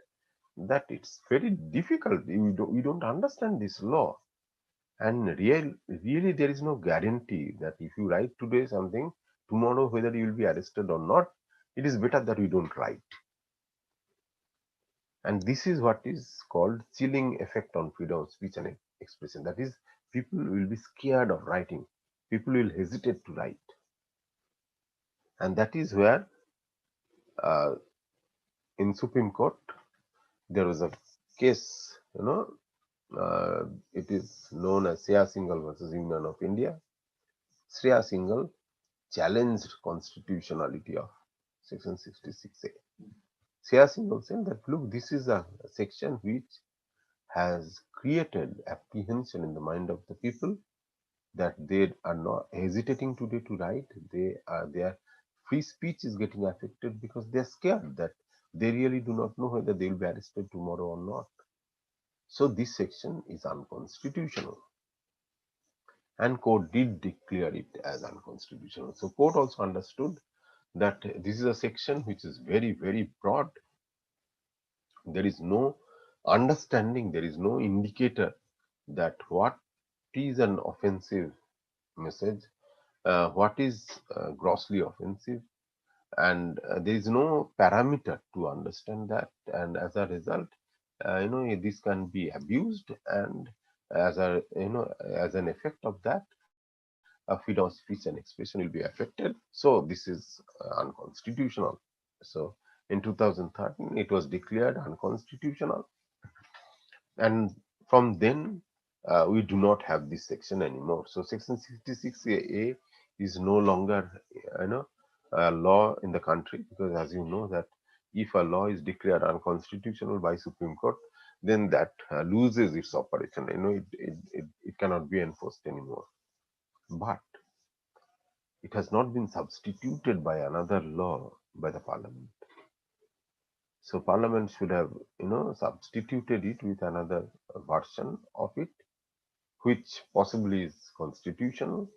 that it's very difficult. We don't understand this law, and really there is no guarantee that if you write today something, tomorrow whether you will be arrested or not. It is better that we don't write. And this is what is called chilling effect on freedom of speech and expression. That is, people will be scared of writing. People will hesitate to write. And that is where in Supreme Court, there was a case, it is known as Shreya Singhal versus Union of India. Shreya Singhal challenged constitutionality of Section 66A. Shreya Singhal said that, look, this is a section which has created apprehension in the mind of the people that they are not hesitating today to write. Their free speech is getting affected because they are scared that they really do not know whether they will be arrested tomorrow or not. So this section is unconstitutional, and court did declare it as unconstitutional. So court also understood that this is a section which is very, very broad. There is no understanding, there is no indicator that what is an offensive message, what is grossly offensive, and there is no parameter to understand that, and as a result, this can be abused, and as an effect of that, freedom of speech and expression will be affected. So this is unconstitutional. So in 2013 it was declared unconstitutional, and from then we do not have this section anymore. So section 66A is no longer a law in the country, because as you know that if a law is declared unconstitutional by Supreme Court, then that loses its operation. It cannot be enforced anymore. But it has not been substituted by another law by the parliament. So parliament should have substituted it with another version of it, which possibly is constitutional,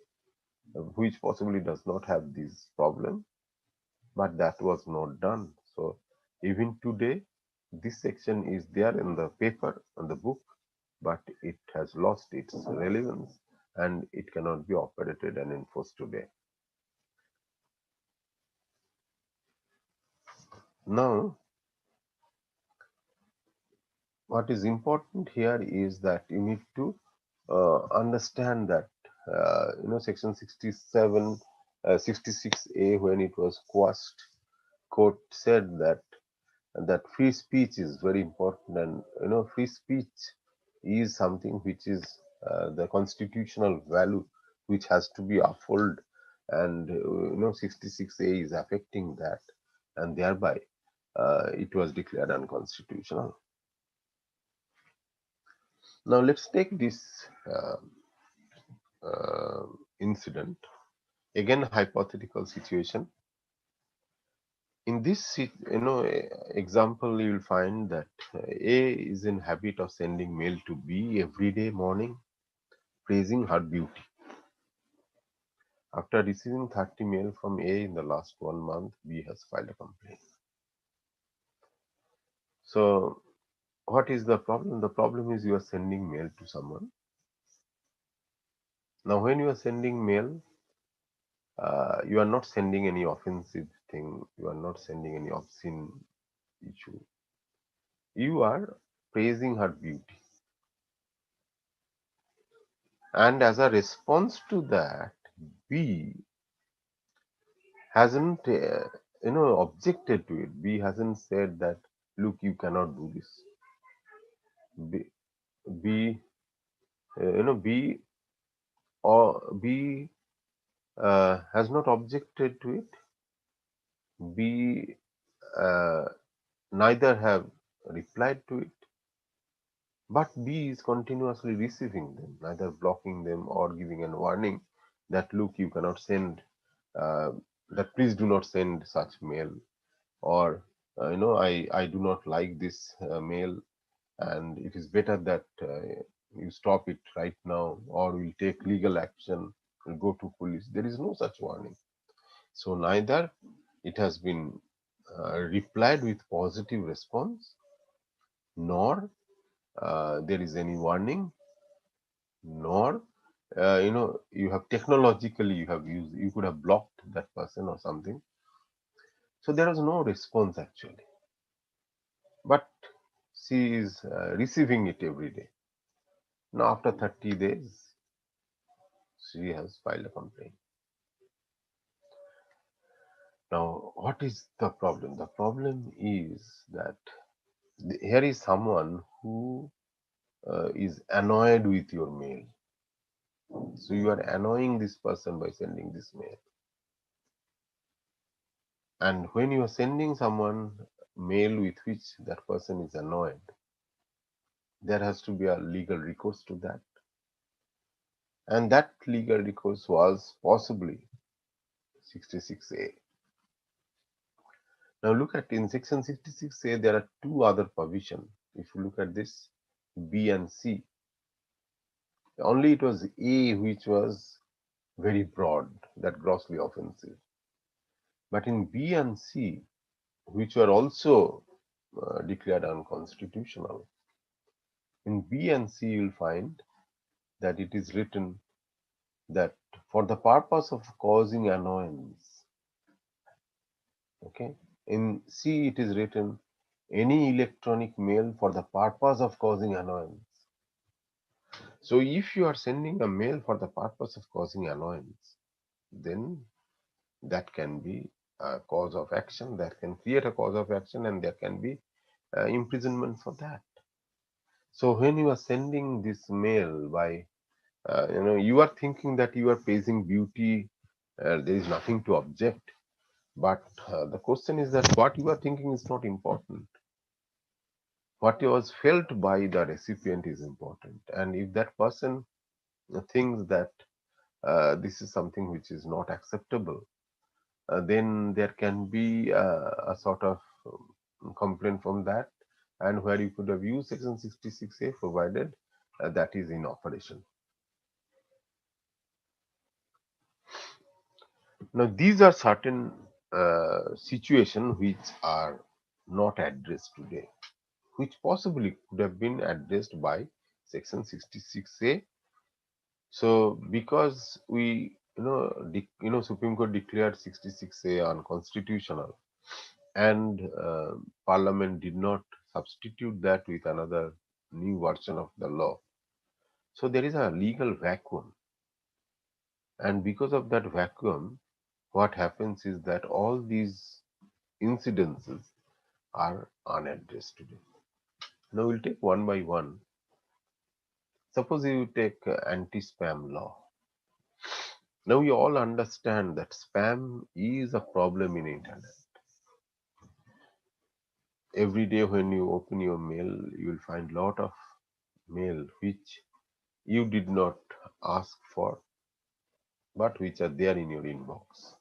which possibly does not have this problem, but that was not done. So even today, this section is there in the paper, in the book, but it has lost its relevance and it cannot be operated and enforced today. Now, what is important here is that you need to understand that section 67 66A, when it was quashed, court said that free speech is very important, and free speech is something which is the constitutional value which has to be upheld, and 66A is affecting that, and thereby it was declared unconstitutional. Now let's take this incident, again hypothetical situation. In this example, you will find that A is in habit of sending mail to B every day morning, praising her beauty. After receiving 30 mail from A in the last 1 month, B has filed a complaint. So what is the problem? The problem is you are sending mail to someone. Now when you are sending mail, you are not sending any offensive thing, you are not sending any obscene issue. You are praising her beauty. And as a response to that, B hasn't, objected to it. B hasn't said that, look, you cannot do this. B, B or B has not objected to it. B neither have replied to it. But B is continuously receiving them, neither blocking them or giving a warning that, look, you cannot send, that please do not send such mail, or I do not like this mail, and it is better that you stop it right now, or we'll take legal action, we'll go to police. There is no such warning. So neither it has been replied with positive response, nor there is any warning, nor you have technologically you could have blocked that person or something. So there was no response actually, but she is receiving it every day. Now after 30 days, she has filed a complaint. Now, what is the problem? The problem is that here is someone who is annoyed with your mail. So you are annoying this person by sending this mail. And when you are sending someone mail with which that person is annoyed, there has to be a legal recourse to that. And that legal recourse was possibly 66A. Now look at in section 66A, there are two other provisions. If you look at this, B and C, only it was A which was very broad, that grossly offensive. But in B and C, which were also declared unconstitutional, in B and C you will find that it is written that for the purpose of causing annoyance, okay, in C it is written any electronic mail for the purpose of causing annoyance. So if you are sending a mail for the purpose of causing annoyance, then that can be a cause of action, that can create a cause of action, and there can be imprisonment for that. So when you are sending this mail by, you are thinking that you are praising beauty, there is nothing to object. But the question is that what you are thinking is not important. What was felt by the recipient is important. And if that person thinks that this is something which is not acceptable, then there can be a sort of complaint from that, and where you could have used section 66A provided that is in operation. Now these are certain situations which are not addressed today, which possibly could have been addressed by section 66A. So because we Supreme Court declared 66A unconstitutional, and Parliament did not substitute that with another new version of the law. So there is a legal vacuum, and because of that vacuum, what happens is that all these incidences are unaddressed today. Now we'll take one by one. Suppose you take anti-spam law. Now we all understand that spam is a problem in internet. Every day when you open your mail, you will find lot of mail which you did not ask for, but which are there in your inbox.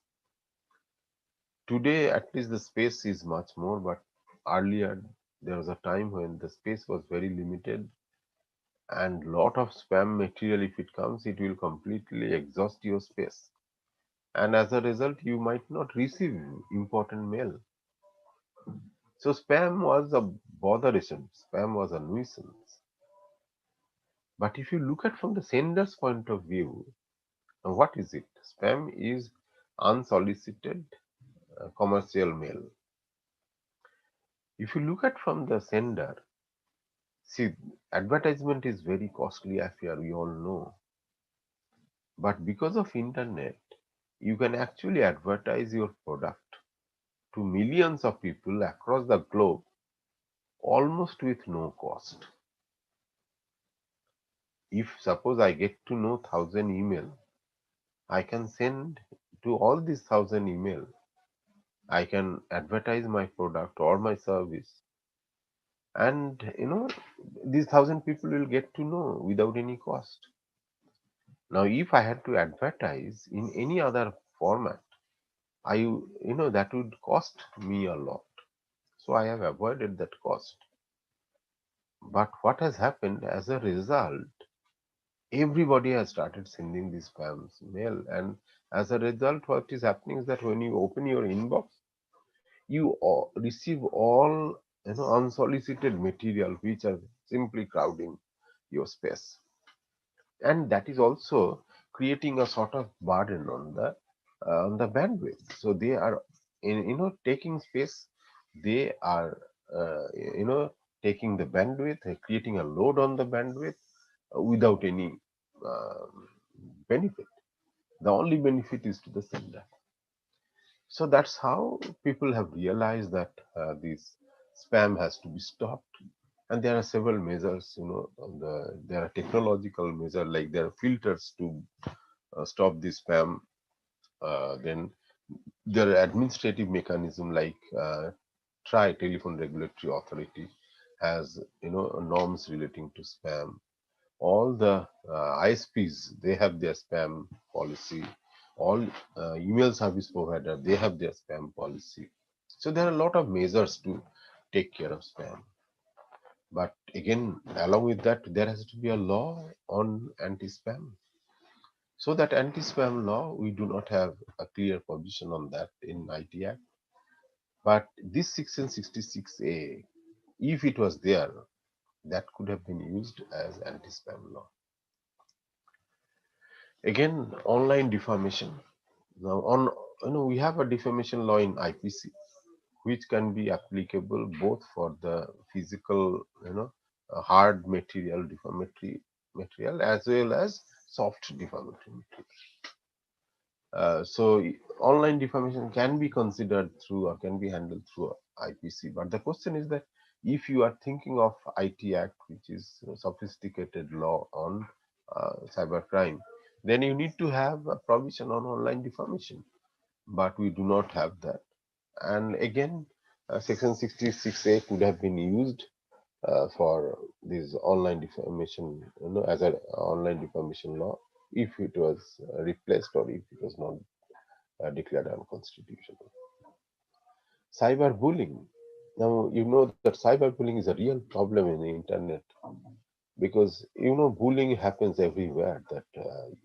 Today, at least the space is much more, but earlier there was a time when the space was very limited, and lot of spam material, if it comes, it will completely exhaust your space. And as a result, you might not receive important mail. So spam was a botheration, spam was a nuisance. But if you look at from the sender's point of view, what is it? Spam is unsolicited commercial mail. If you look at from the sender, see, advertisement is very costly affair, we all know. But because of internet, you can actually advertise your product to millions of people across the globe almost with no cost. If suppose I get to know 1,000 email, I can send to all these 1,000 email. I can advertise my product or my service, and these 1,000 people will get to know without any cost. Now, if I had to advertise in any other format, that would cost me a lot. So I have avoided that cost. But what has happened as a result, everybody has started sending these spam mail, and as a result, what is happening is that when you open your inbox, you receive all unsolicited material which are simply crowding your space, and that is also creating a sort of burden on the bandwidth. So they are taking space, they are taking the bandwidth, creating a load on the bandwidth without any benefit. The only benefit is to the sender. So that's how people have realized that this spam has to be stopped. And there are several measures, there are technological measures, like there are filters to stop this spam. Then there are administrative mechanism, like try telephone regulatory authority has norms relating to spam. All the ISPs, they have their spam policy. All email service provider, they have their spam policy. So there are a lot of measures to take care of spam. But again, along with that, there has to be a law on anti-spam. So that anti-spam law, we do not have a clear position on that in IT Act. But this section 66A, if it was there, that could have been used as anti-spam law. Again, online defamation. Now, we have a defamation law in IPC, which can be applicable both for the physical, hard material defamatory material, as well as soft defamatory material. So online defamation can be considered through or can be handled through IPC. But the question is that if you are thinking of IT Act, which is a sophisticated law on cybercrime, then you need to have a provision on online defamation. But we do not have that. And again, Section 66A could have been used for this online defamation, as an online defamation law, if it was replaced or if it was not declared unconstitutional. Cyberbullying. Now, you know that cyberbullying is a real problem in the internet, because bullying happens everywhere. That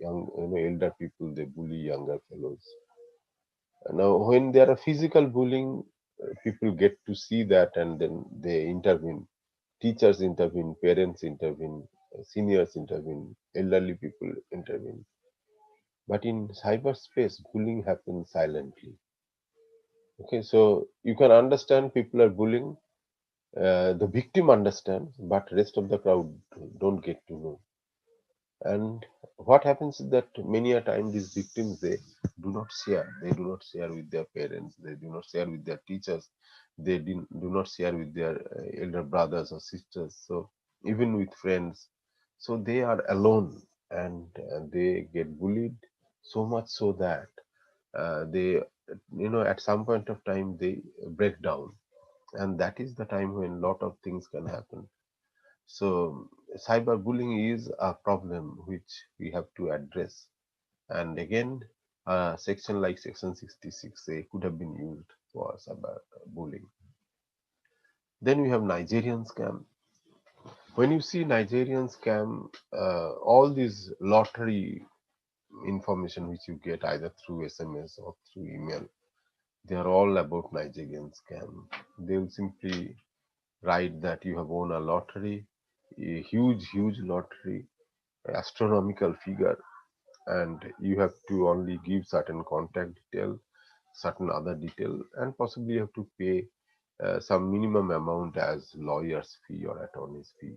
young, elder people, they bully younger fellows. Now, when there are physical bullying, people get to see that and then they intervene. Teachers intervene, parents intervene, seniors intervene, elderly people intervene. But in cyberspace, bullying happens silently. Okay, so you can understand people are bullying. The victim understands, but rest of the crowd don't get to know. And what happens is that many a time these victims, they do not share. They do not share with their parents. They do not share with their teachers. They do not share with their elder brothers or sisters. So even with friends, so they are alone, and they get bullied so much so that they, at some point of time, they break down, and that is the time when a lot of things can happen. So cyberbullying is a problem which we have to address. And again, a section like section 66A could have been used for cyberbullying. Then we have Nigerian scam. When you see Nigerian scam, all these lottery information which you get either through SMS or through email, they are all about Nigerian scam. They will simply write that you have won a lottery, a huge lottery, astronomical figure, and you have to only give certain contact detail, certain other detail, and possibly you have to pay some minimum amount as lawyer's fee or attorney's fee.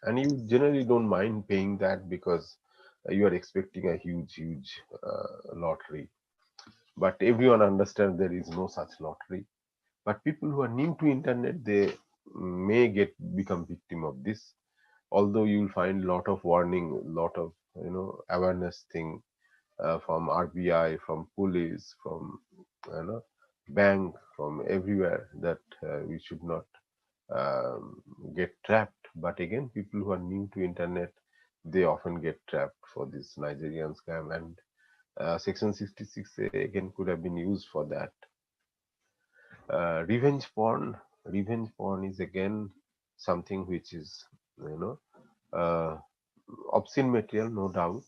And you generally don't mind paying that because you are expecting a huge lottery. But everyone understands there is no such lottery. But people who are new to internet, they may become victim of this. Although you'll find lot of warning, lot of awareness thing from RBI, from police, from bank, from everywhere, that we should not get trapped. But again, people who are new to internet, they often get trapped for this Nigerian scam, and section 66 again could have been used for that. Revenge porn. Revenge porn is again something which is uh, obscene material, no doubt.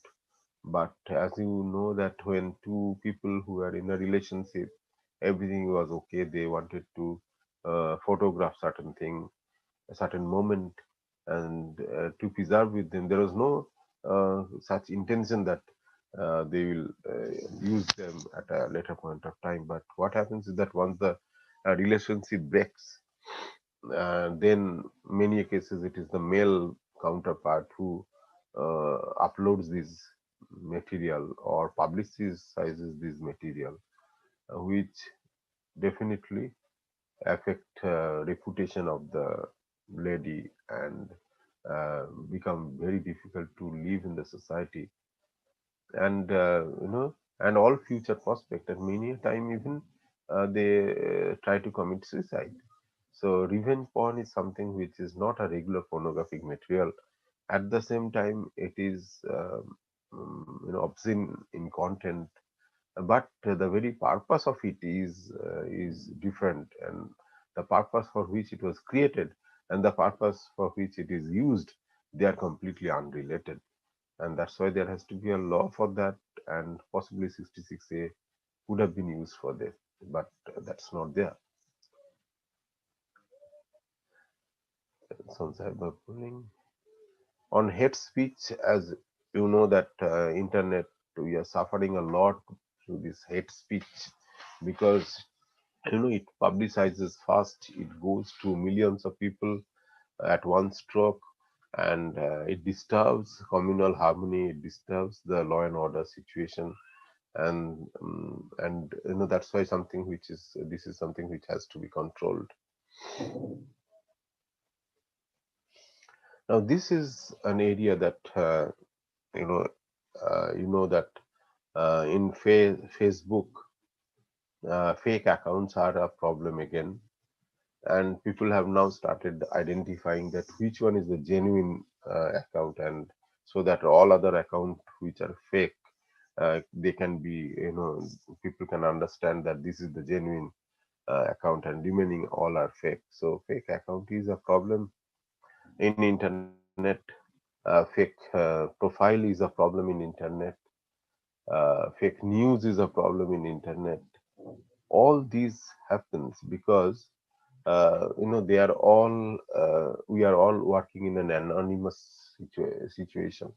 But as you know that when two people who are in a relationship, everything was okay. They wanted to photograph certain thing, a certain moment, and to preserve with them. There was no such intention that they will use them at a later point of time. But what happens is that once the relationship breaks, then many cases it is the male counterpart who uploads this material or publicizes this material. which definitely affect reputation of the lady and become very difficult to live in the society, and and all future prospect, and many a time even they try to commit suicide. So revenge porn is something which is not a regular pornographic material. At the same time, it is obscene in content, but the very purpose of it is different, and the purpose for which it was created and the purpose for which it is used, they are completely unrelated, and that's why there has to be a law for that, and possibly 66A would have been used for that, but that's not there. So cyberbullying on hate speech, as you know that internet, we are suffering a lot through this hate speech, because it publicizes fast, it goes to millions of people at one stroke, and it disturbs communal harmony, it disturbs the law and order situation, and that's why something which is this is something which has to be controlled. Now this is an area that you know that in Facebook, fake accounts are a problem again, and people have now started identifying that which one is the genuine account, and so that all other accounts which are fake, they can be, people can understand that this is the genuine account, and remaining all are fake. So fake account is a problem in internet. Fake profile is a problem in internet. Fake news is a problem in internet. All these happens because they are all we are all working in an anonymous situation.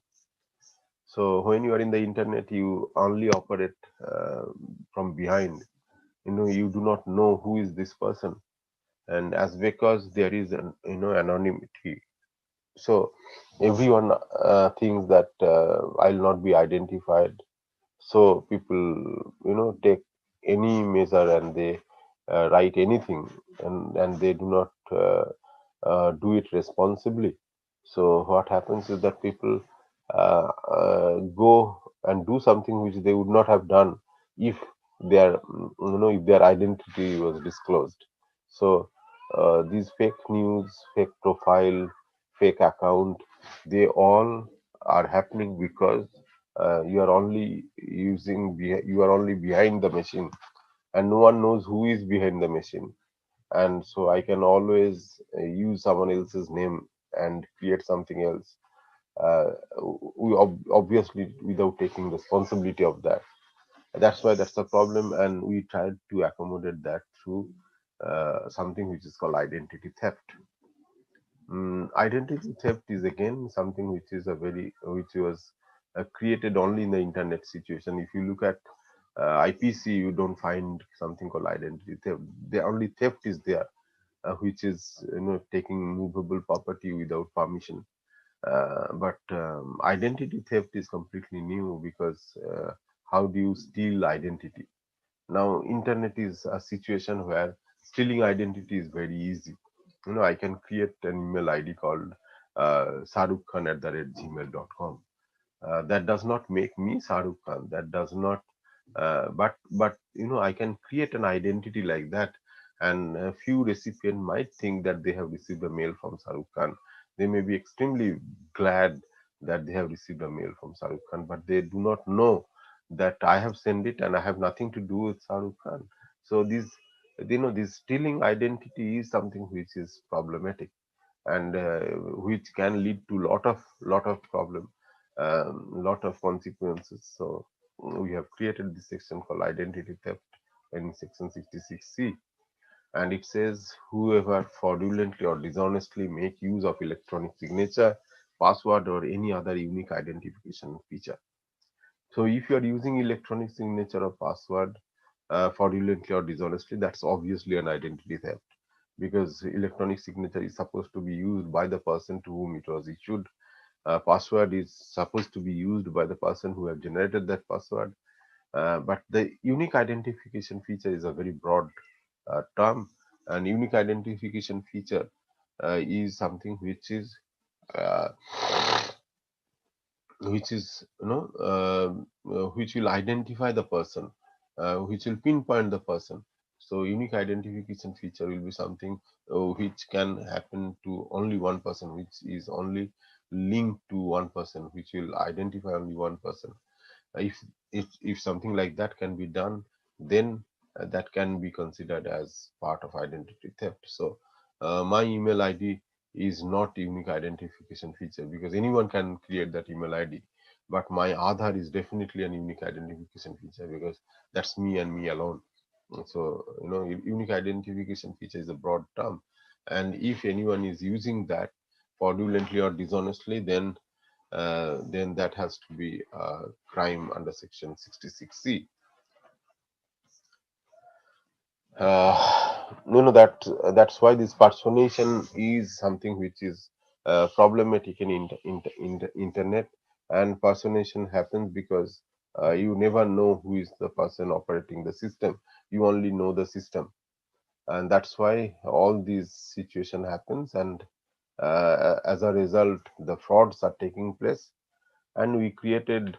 So when you are in the internet, you only operate from behind. You do not know who is this person, and as because there is an anonymity, so everyone thinks that I'll not be identified. So people take any measure, and they write anything, and they do not do it responsibly. So what happens is that people go and do something which they would not have done if if their identity was disclosed. So these fake news, fake profile, fake account, they all are happening because you are only you are only behind the machine, and no one knows who is behind the machine. And so I can always use someone else's name and create something else, uh, obviously without taking responsibility of that. That's why that's the problem, and we tried to accommodate that through something which is called identity theft. Identity theft is again something which is which was created only in the internet situation. If you look at IPC, you don't find something called identity theft. The only theft is there, which is taking movable property without permission. But identity theft is completely new, because how do you steal identity? Now internet is a situation where stealing identity is very easy. I can create an email ID called sarukkhan@gmail.com. That does not make me Saruk Khan. That does not. But I can create an identity like that, and a few recipient might think that they have received a mail from Saruk Khan. They may be extremely glad that they have received a mail from Saruk Khan, but they do not know that I have sent it and I have nothing to do with Saruk Khan. So this stealing identity is something which is problematic, and which can lead to lot of problem, lot of consequences. So we have created this section called identity theft in section 66C, and it says whoever fraudulently or dishonestly make use of electronic signature, password, or any other unique identification feature. So if you are using electronic signature or password fraudulently or dishonestly, that's obviously an identity theft, because electronic signature is supposed to be used by the person to whom it was issued. Password is supposed to be used by the person who have generated that password. But the unique identification feature is a very broad term, and unique identification feature is something uh, which is which will identify the person, which will pinpoint the person. So unique identification feature will be something which can happen to only one person, which is only linked to one person, which will identify only one person. If something like that can be done, then that can be considered as part of identity theft. So my email id is not unique identification feature, because anyone can create that email id, but my Aadhaar is definitely an unique identification feature, because that's me and me alone. So unique identification feature is a broad term, and if anyone is using that fraudulently or dishonestly, then that has to be a crime under section 66C. That's why this personation is something which is problematic in internet, and personation happens because you never know who is the person operating the system. You only know the system, and that's why all these situation happens, and as a result the frauds are taking place. And we created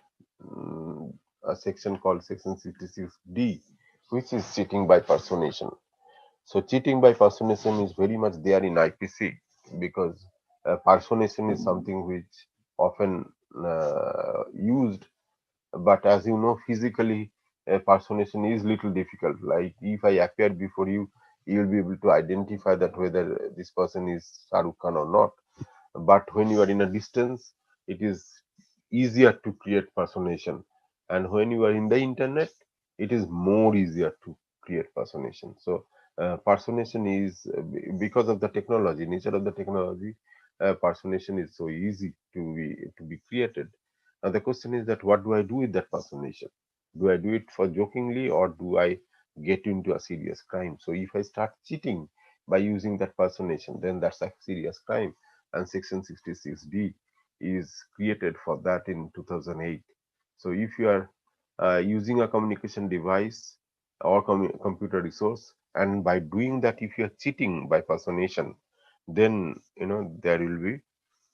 a section called section 66D, which is cheating by personation. So cheating by personation is very much there in IPC, because personation is something which often used, but as you know, physically personation is little difficult. Like if I appear before you, you will be able to identify that whether this person is Shahrukh Khan or not. But when you are in a distance, it is easier to create personation, and when you are in the internet, it is more easier to create personation. So personation is because of the technology, nature of the technology, personation is so easy to be created. Now the question is that what do I do with that personation? Do I do it for jokingly, or do I get into a serious crime? So if I start cheating by using that personation, then that's a serious crime, and section 66D is created for that in 2008. So if you are using a communication device or computer resource, and by doing that, if you are cheating by personation, then there will be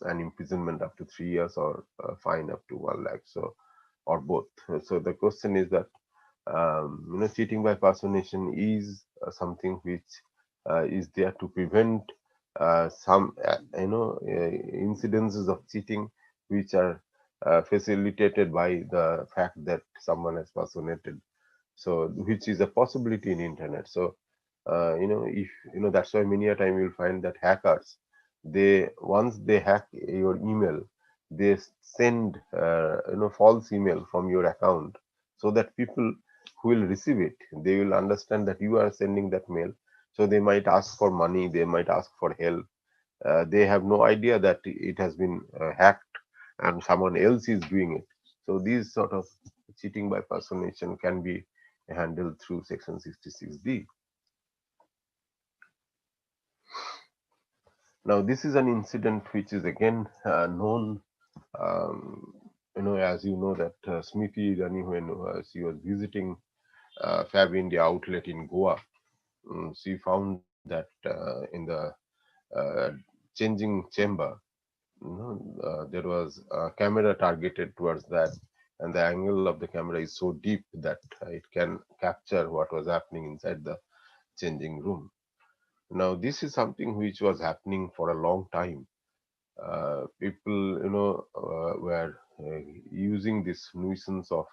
an imprisonment up to 3 years, or a fine up to 1 lakh. So, or both. So the question is that cheating by personation is something which is there to prevent some incidences of cheating, which are facilitated by the fact that someone has personated, so which is a possibility in internet. So if that's why many a time you'll find that hackers, they once they hack your email, they send false email from your account, so that people who will receive it, they will understand that you are sending that mail. So they might ask for money, they might ask for help. They have no idea that it has been hacked and someone else is doing it. So these sort of cheating by personation can be handled through section 66D. Now this is an incident which is again known, um, as you know, that Smriti Irani, when she was visiting Fab India outlet in Goa, she found that in the uh, changing chamber, there was a camera targeted towards that, and the angle of the camera is so deep that it can capture what was happening inside the changing room. Now this is something which was happening for a long time. People were using this nuisance of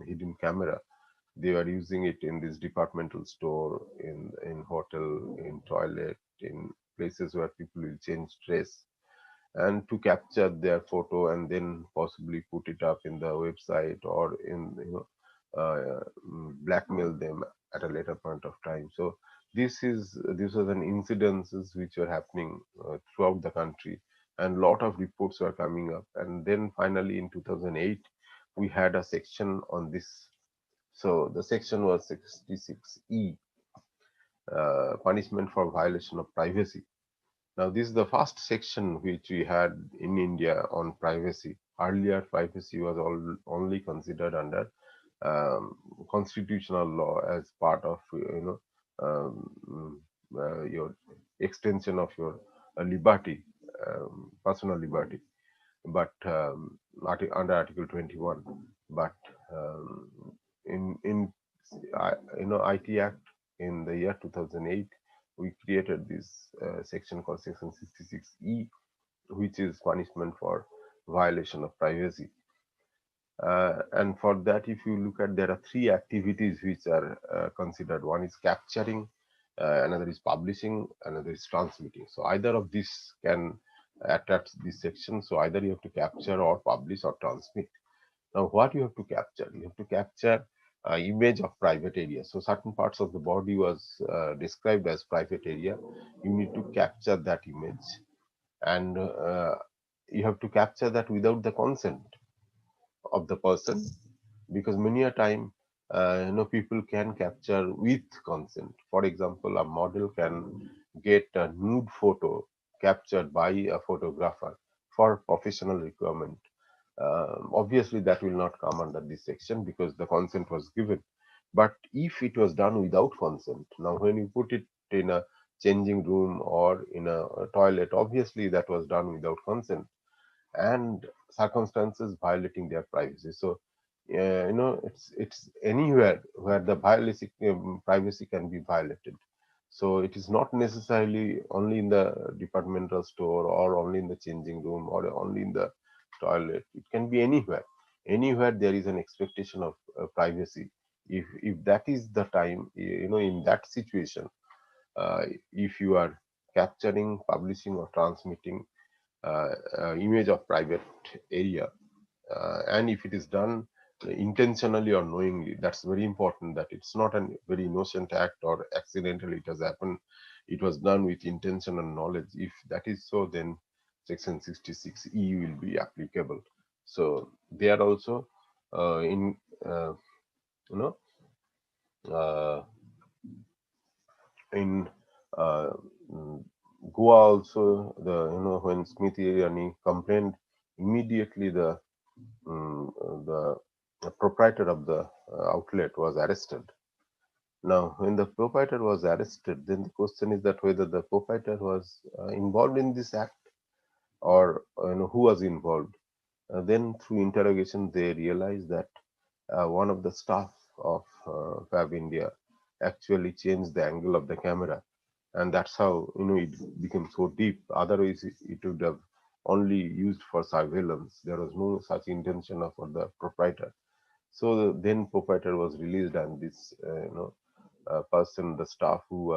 hidden camera. They were using it in this departmental store, in hotel, in toilet, in places where people will change dress, and to capture their photo and then possibly put it up in the website, or in blackmail them at a later point of time. So this was an incidences which were happening throughout the country, and lot of reports were coming up, and then finally in 2008 we had a section on this. So the section was 66E, punishment for violation of privacy. Now, this is the first section which we had in India on privacy. Earlier, privacy was only considered under um, constitutional law as part of your extension of your liberty, personal liberty, but under Article 21. But um, in IT Act in the year 2008, we created this section called Section 66E, which is punishment for violation of privacy. And for that, if you look at, there are three activities which are considered. One is capturing, another is publishing, another is transmitting. So either of these can attach this section. So either you have to capture or publish or transmit. Now, what you have to capture? You have to capture image of private area. So certain parts of the body was described as private area. You need to capture that image, and you have to capture that without the consent of the person, because many a time people can capture with consent. For example, a model can get a nude photo captured by a photographer for professional requirement. Obviously that will not come under this section because the consent was given. But if it was done without consent, now when you put it in a changing room or in a toilet, obviously that was done without consent and circumstances violating their privacy. So, it's anywhere where the privacy can be violated. So it is not necessarily only in the departmental store or only in the changing room or only in the toilet. It can be anywhere. Anywhere there is an expectation of privacy. If that is the time, in that situation, if you are capturing, publishing, or transmitting image of private area, and if it is done intentionally or knowingly, that's very important, that it's not a very innocent act or accidentally it has happened. It was done with intention and knowledge. If that is so, then section 66E will be applicable. So they are also in you know uh, in uh, mm, Goa also, the when Smith Irani complained, immediately mm, the proprietor of the outlet was arrested. Now, when the proprietor was arrested, then the question is that whether the proprietor was involved in this act, or who was involved. Then, through interrogation, they realized that one of the staff of Fab India actually changed the angle of the camera, and that's how it became so deep. Otherwise, it would have only used for surveillance. There was no such intention of the proprietor. So then proprietor was released, and this person, the staff who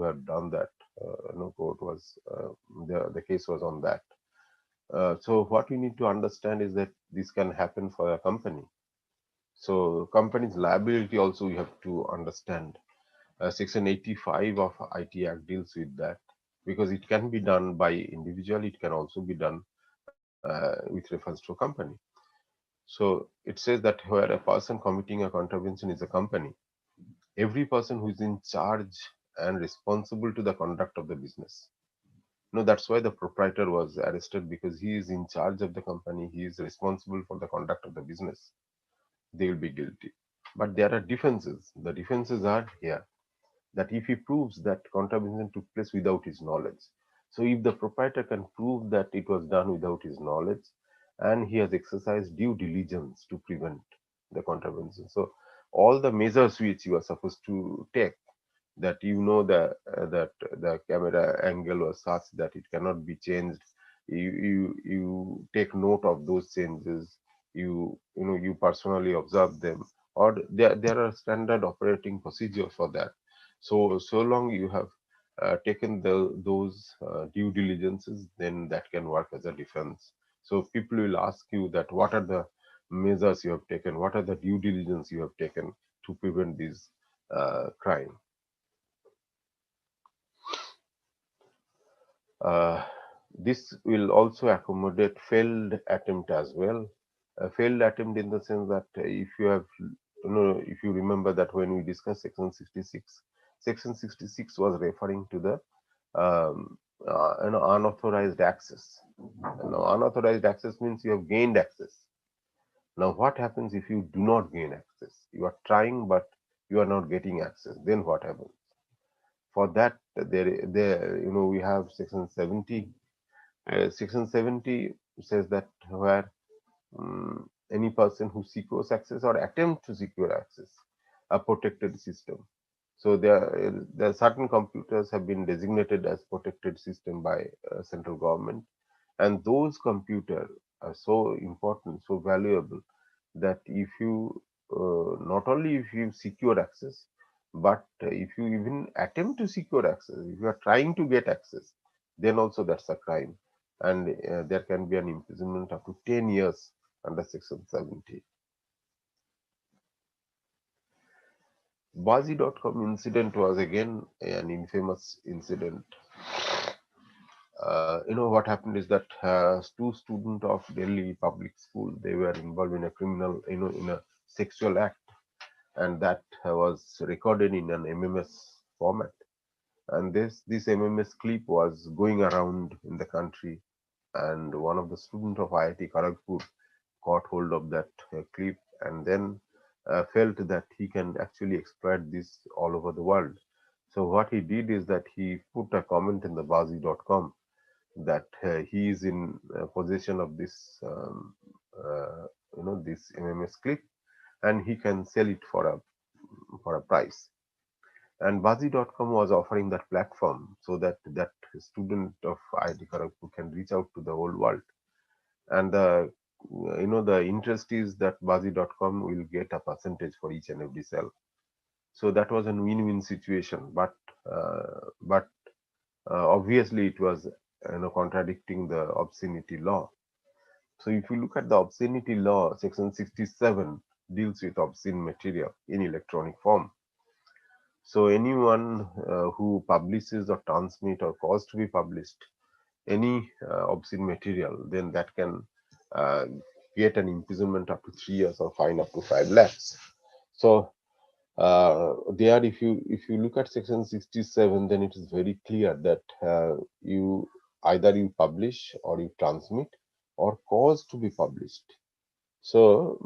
had done that, court was the case was on that. So what we need to understand is that this can happen for a company. So company's liability also we have to understand. Section 85 of IT Act deals with that, because it can be done by individual, it can also be done with reference to a company. So it says that where a person committing a contravention is a company, every person who is in charge and responsible to the conduct of the business. No, that's why the proprietor was arrested, because he is in charge of the company, he is responsible for the conduct of the business. They will be guilty. But there are defenses. The defenses are here, that if he proves that contravention took place without his knowledge. So if the proprietor can prove that it was done without his knowledge, and he has exercised due diligence to prevent the contravention. So all the measures which you are supposed to take, that that the camera angle was such that it cannot be changed, you take note of those changes, you personally observe them, or there are standard operating procedures for that. So long you have taken those due diligences, then that can work as a defense. So people will ask you that what are the measures you have taken, what are the due diligence you have taken to prevent this crime. Uh, this will also accommodate failed attempt as well. A failed attempt in the sense that if you have, if you remember that when we discussed section 66, section 66 was referring to the unauthorized access. Unauthorized access means you have gained access. Now, what happens if you do not gain access? You are trying, but you are not getting access. Then what happens? For that, we have section 70. Section 70 says that where any person who secures access or attempt to secure access a protected system. So there are certain computers have been designated as protected system by central government, and those computers are so important, so valuable that if you not only if you secure access, but if you even attempt to secure access, if you are trying to get access, then also that's a crime, and there can be an imprisonment up to 10 years under section 70. Bazi.com incident was again an infamous incident. What happened is that two students of Delhi public school, they were involved in a criminal, in a sexual act, and that was recorded in an MMS format. And this MMS clip was going around in the country, and one of the students of IIT Kharagpur caught hold of that clip, and then felt that he can actually exploit this all over the world. So what he did is that he put a comment in the Bazi.com that he is in possession of this this MMS clip, and he can sell it for a price. And Bazi.com was offering that platform so that that student of IIT Kharagpur can reach out to the whole world. And the interest is that Bazi.com will get a percentage for each and every sale. So that was a win-win situation. But obviously it was contradicting the obscenity law. So if you look at the obscenity law, section 67 deals with obscene material in electronic form. So anyone who publishes or transmit or cause to be published any obscene material, then that can uh, get an imprisonment up to 3 years or fine up to 5 lakhs. So there, if you look at section 67, then it is very clear that you either you publish or you transmit or cause to be published. So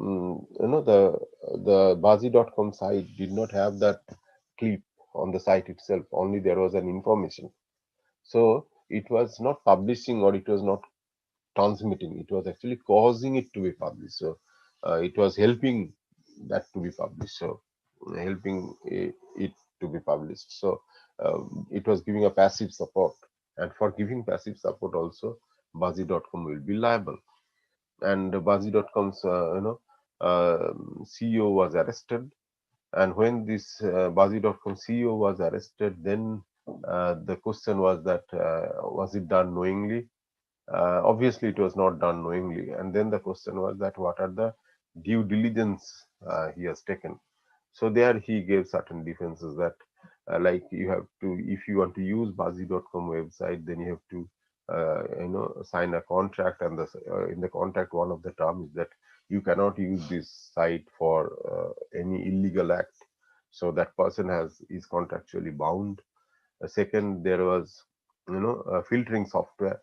the Bazi.com site did not have that clip on the site itself. Only there was an information. So it was not publishing or it was not transmitting. It was actually causing it to be published. So it was helping that to be published. So helping it to be published. So it was giving a passive support. And for giving passive support also, Bazi.com will be liable. And Bazi.com's CEO was arrested. And when this Bazi.com CEO was arrested, then the question was that was it done knowingly? Obviously, it was not done knowingly. And then the question was that what are the due diligence he has taken? So there he gave certain defenses that like you have to, if you want to use Bazi.com website, then you have to sign a contract, and in the contract one of the terms is that you cannot use this site for any illegal act. So that person is contractually bound. Second, there was a filtering software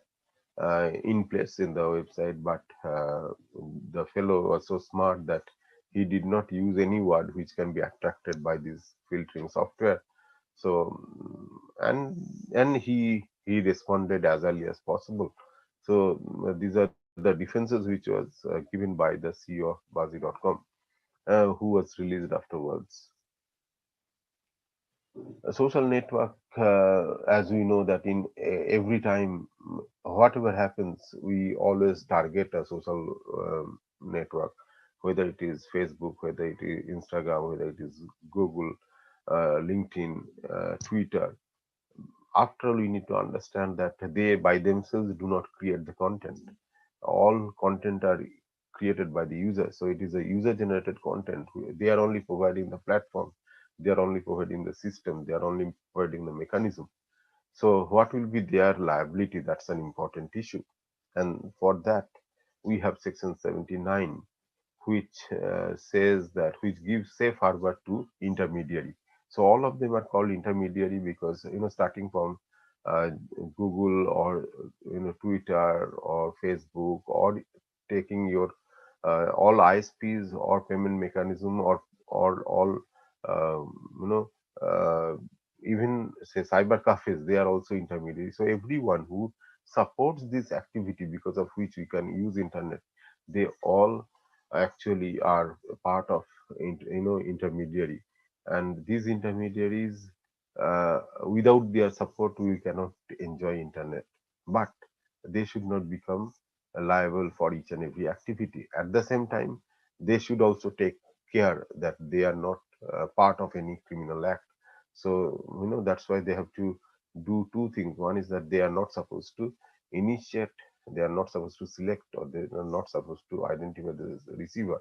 in place in the website, but the fellow was so smart that he did not use any word which can be attracted by this filtering software. So and he responded as early as possible. So these are the defenses which was given by the CEO of Bazi.com, who was released afterwards. A social network, as we know that in every time, whatever happens, we always target a social network, whether it is Facebook, whether it is Instagram, whether it is Google, LinkedIn, Twitter. After all, we need to understand that they by themselves do not create the content. All content are created by the user, so it is a user generated content. They are only providing the platform, they are only providing the system, they are only providing the mechanism. So what will be their liability? That's an important issue. And for that, we have section 79, which says that, which gives safe harbor to intermediary. So all of them are called intermediary because starting from uh, Google or Twitter or Facebook, or taking your all ISPs or payment mechanism or all uh, you know uh, even say cyber cafes, they are also intermediaries. So everyone who supports this activity because of which we can use internet, they all actually are part of intermediary, and these intermediaries, without their support we cannot enjoy internet. But they should not become liable for each and every activity. At the same time, they should also take care that they are not part of any criminal act. So, that's why they have to do two things. One is that they are not supposed to initiate, they are not supposed to select, or they are not supposed to identify the receiver.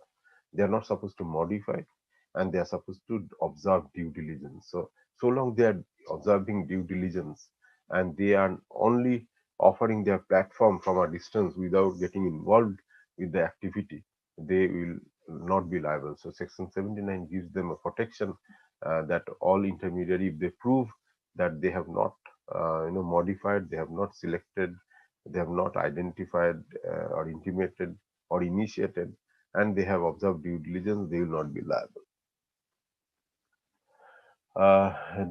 They are not supposed to modify, and they are supposed to observe due diligence. So long they are observing due diligence, and they are only offering their platform from a distance without getting involved with the activity, they will not be liable. So Section 79 gives them a protection, that all intermediary, if they prove that they have not, modified, they have not selected, they have not identified or intimated or initiated, and they have observed due diligence, they will not be liable.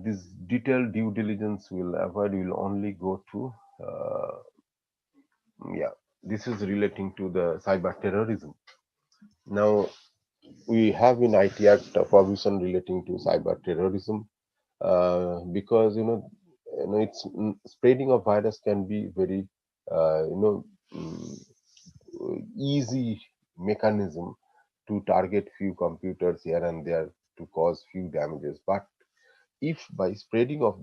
This detailed due diligence will avoid, will only go to, yeah, this is relating to the cyber terrorism. Now, we have in IT Act a provision relating to cyber terrorism, because it's spreading of virus can be very mm, easy mechanism to target few computers here and there to cause few damages. But if by spreading of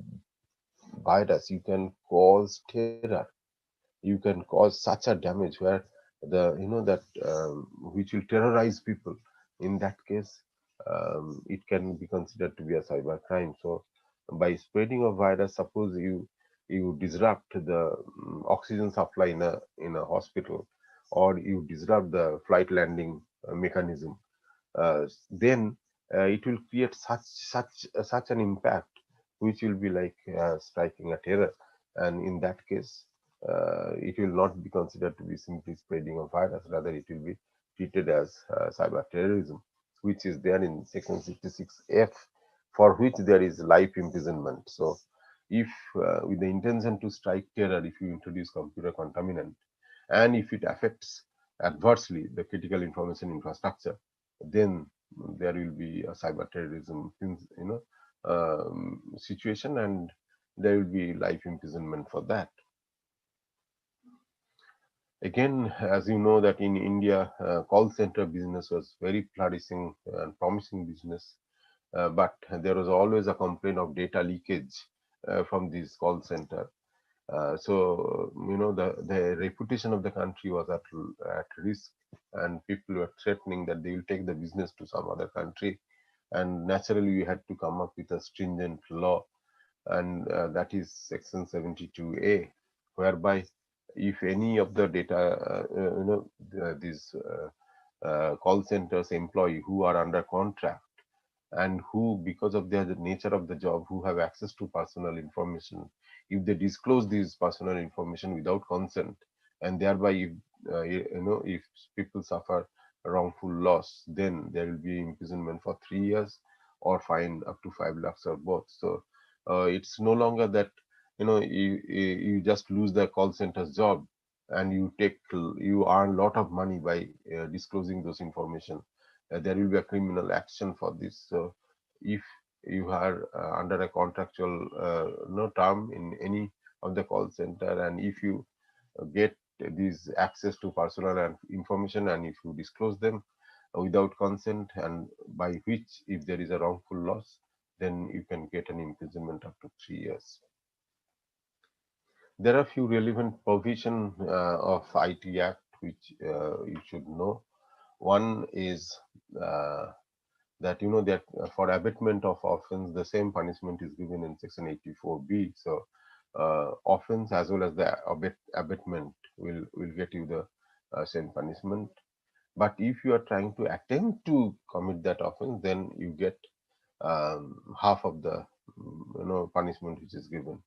virus you can cause terror, you can cause such a damage where the that which will terrorize people, in that case, it can be considered to be a cyber crime. So by spreading of virus, suppose you disrupt the oxygen supply in a hospital, or you disrupt the flight landing mechanism, then it will create such an impact which will be like striking a terror, and in that case, it will not be considered to be simply spreading of virus, rather it will be treated as cyber terrorism, which is there in section 66F, for which there is life imprisonment. So if with the intention to strike terror, if you introduce computer contaminant, and if it affects adversely the critical information infrastructure, then there will be a cyber terrorism situation, and there will be life imprisonment for that. Again, as you know that in India, call center business was very flourishing and promising business, but there was always a complaint of data leakage from this call center. So the reputation of the country was at risk, and people were threatening that they will take the business to some other country, and naturally we had to come up with a stringent law, and that is section 72A, whereby if any of the data, these call centers employee who are under contract, and who, because of their the nature of the job, who have access to personal information, if they disclose this personal information without consent, and thereby if if people suffer wrongful loss, then there will be imprisonment for 3 years or fine up to 5 lakhs or both. So it's no longer that you just lose the call center's job and you earn lot of money by disclosing those information. There will be a criminal action for this. So if you are under a contractual no term in any of the call center, and if you get these access to personal and information, and if you disclose them without consent, and by which if there is a wrongful loss, then you can get an imprisonment up to 3 years. There are few relevant provision of IT Act which you should know. One is that that for abatement of offense, the same punishment is given in section 84B. So offense as well as the abatement will get you the same punishment. But if you are trying to attempt to commit that offense, then you get half of the punishment which is given.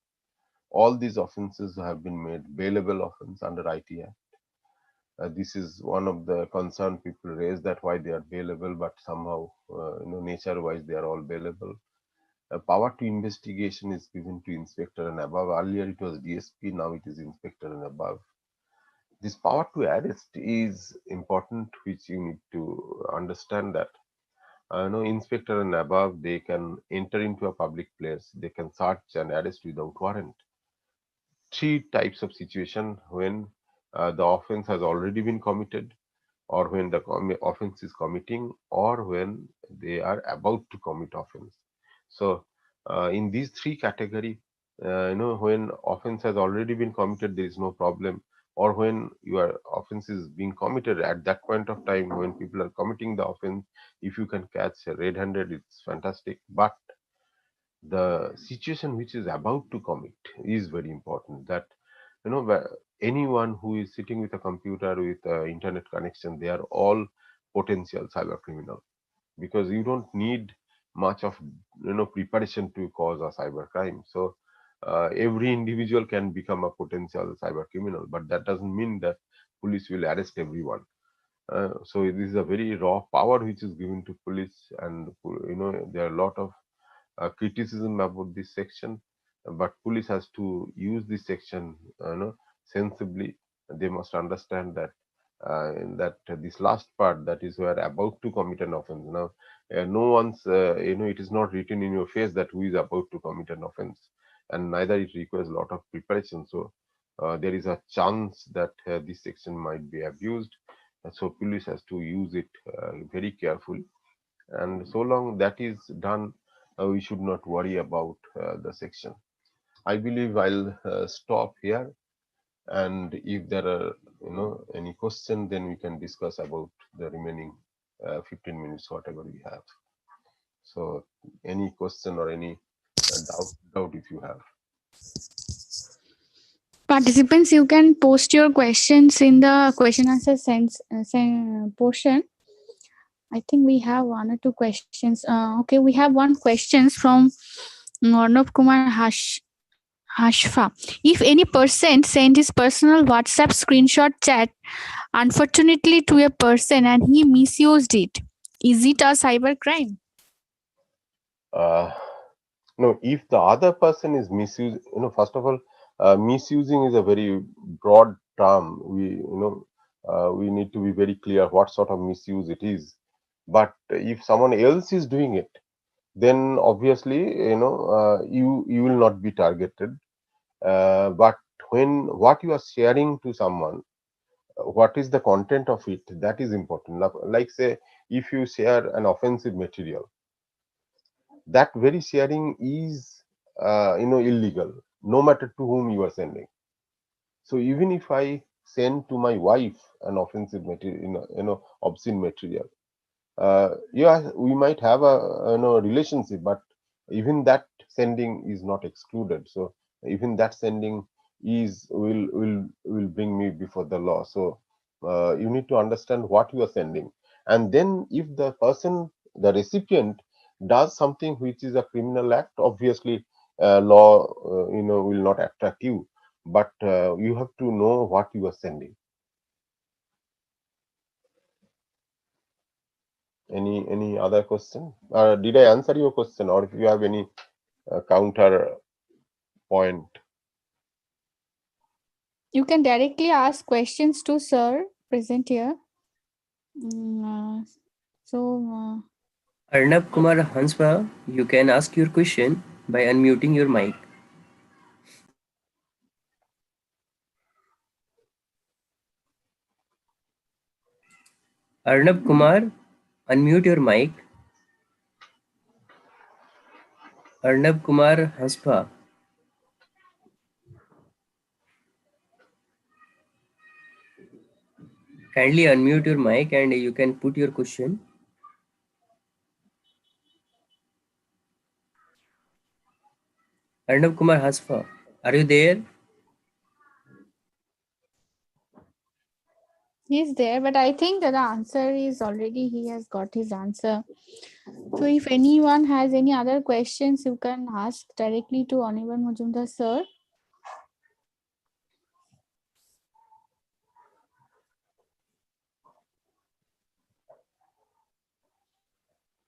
All these offenses have been made bailable offense under IT Act. This is one of the concern people raise, that why they are bailable, but somehow, nature-wise, they are all bailable. Power to investigation is given to inspector and above. Earlier it was DSP, now it is inspector and above. This power to arrest is important, which you need to understand that. Inspector and above, they can enter into a public place, they can search and arrest without warrant. Three types of situation: when the offense has already been committed, or when the offense is committing, or when they are about to commit offense. So in these three category, when offense has already been committed, there is no problem, or when your offense is being committed at that point of time when people are committing the offense, if you can catch red-handed, it's fantastic. But the situation which is about to commit is very important. That anyone who is sitting with a computer with internet connection, they are all potential cyber criminal, because you don't need much of preparation to cause a cyber crime. So every individual can become a potential cyber criminal, but that doesn't mean that police will arrest everyone. So this is a very raw power which is given to police, and there are a lot of criticism about this section, but police has to use this section sensibly. They must understand that this last part, that is where about to commit an offense. Now no one's it is not written in your face that who is about to commit an offense, and neither it requires a lot of preparation. So there is a chance that this section might be abused, so police has to use it very carefully. And so long that is done, we should not worry about the section. I believe I'll stop here, and if there are any question, then we can discuss about the remaining 15 minutes, whatever we have. So any question or any doubt if you have. Participants, you can post your questions in the question answer portion. I think we have one or two questions. Okay, we have one questions from Arnav Kumar Hashfa. If any person sent his personal WhatsApp screenshot chat unfortunately to a person and he misused it, is it a cyber crime? uh, no, if the other person is misusing, first of all, misusing is a very broad term. We need to be very clear what sort of misuse it is. But if someone else is doing it, then obviously you will not be targeted. But when what you are sharing to someone, what is the content of it, that is important. Like say, if you share an offensive material, that very sharing is illegal, no matter to whom you are sending. So even if I send to my wife an offensive material, obscene material, yeah, we might have a relationship, but even that sending is not excluded. So even that sending is will bring me before the law. So you need to understand what you are sending, and then if the person, the recipient, does something which is a criminal act, obviously law will not attract you, but you have to know what you are sending. Any other question? Did I answer your question, or if you have any counter point? You can directly ask questions to sir present here. So Arnab Kumar Hanspa, you can ask your question by unmuting your mic. Arnab Kumar, unmute your mic. Arnab Kumar Hanspa. Kindly unmute your mic and you can put your question. Arnab Kumar Hanspa, are you there? he's there, but I think that the answer is already, he has got his answer. So if anyone has any other questions, you can ask directly to Anirban Majumdar sir.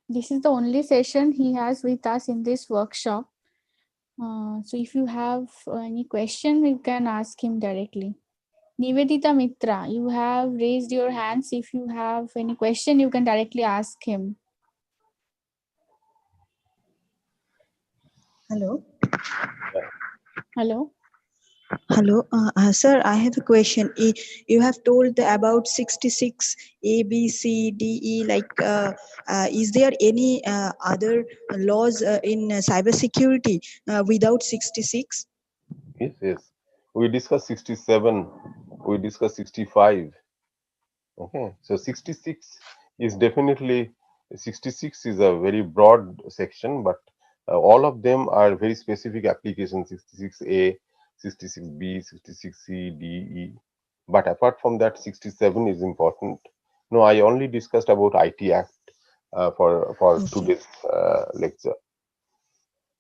This is the only session he has with us in this workshop. So if you have any question, you can ask him directly. Nivedita Mitra, you have raised your hands. If you have any question, you can directly ask him. Hello. Hello. Hello, sir. I have a question. You have told about 66 A, B, C, D, E. Is there any other laws in cybersecurity without 66? Yes, yes. We discussed 67. We discussed 65. Okay, so 66 is definitely 66 is a very broad section, but all of them are very specific applications. 66A, 66B, 66C, D, E. But apart from that, 67 is important. No, I only discussed about IT Act for Okay. today's lecture.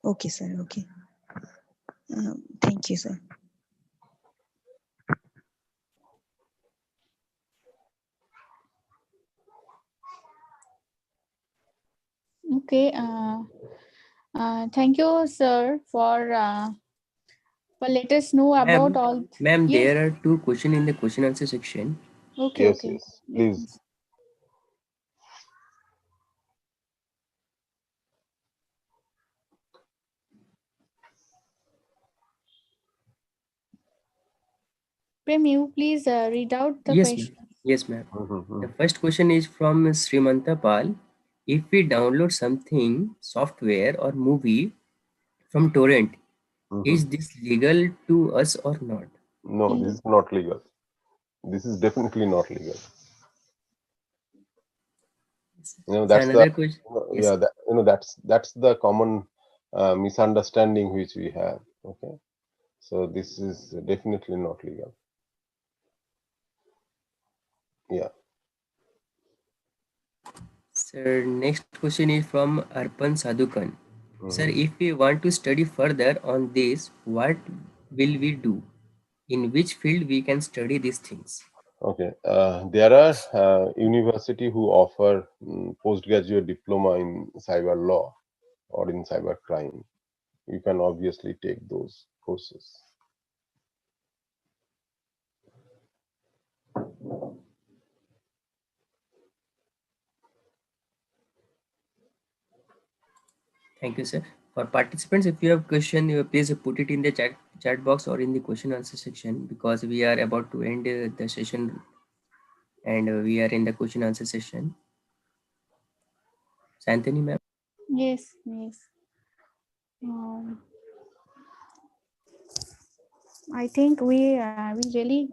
Okay, sir. Okay. Thank you, sir. Okay. Thank you, sir, for let us know about all. Ma'am, Yes. there are two questions in the question answer section. Okay. Yes, Okay. yes. Let me Please. see. Prem, you please read out the Yes, ma'am. question. Yes, ma'am. Mhm, The first question is from Srimanta Pal. If we download something, software or movie from torrent, mhm. is this legal to us or not? No, this is not legal. This is definitely not legal. So That's the another question. Yes. yeah, that's the common misunderstanding which we have. Okay, so this is definitely not legal. Yeah. Sir, next question is from Arpan Sadhukan. Sir, Mhm. if we want to study further on this, what will we do? In which field we can study these things? Okay, there are university who offer postgraduate diploma in cyber law or in cyber crime. You can obviously take those courses. Thank you, sir. For participants, if you have question, please put it in the chat box or in the question answer section, because we are about to end the session and we are in the question answer session. Anthony, ma'am. Yes. Yes. Um, I think we really,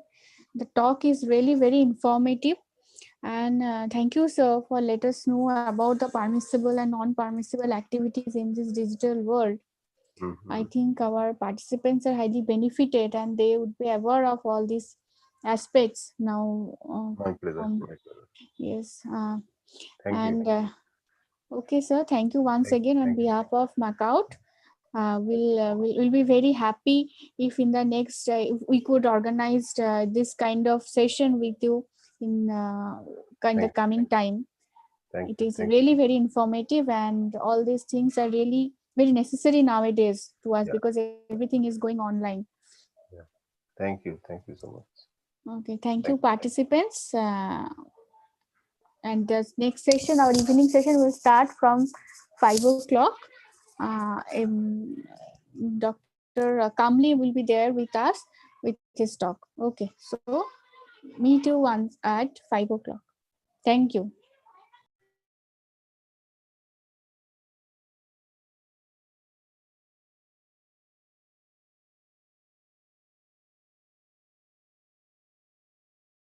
the talk is really very informative, and thank you, sir, for let us know about the permissible and non-permissible activities in this digital world. I Mhm. think our participants are highly benefited, and they would be aware of all these aspects now. My pleasure. From My pleasure. yes, Thank you. and okay, sir. Thank you once again on Thank you. behalf of MAKAUT. We'll be very happy if in the next if we could organize this kind of session with you in the Thank you. coming time. Thank It you. is Thank you. really very informative, and all these things are really very necessary nowadays to us Yeah. because everything is going online. Yeah. Thank you. Thank you so much. Okay, thank you, Thank participants. And the next session, our evening session, will start from 5 o'clock. Dr. Kamli will be there with us with his talk. Okay, so meet you once at 5 o'clock. Thank you.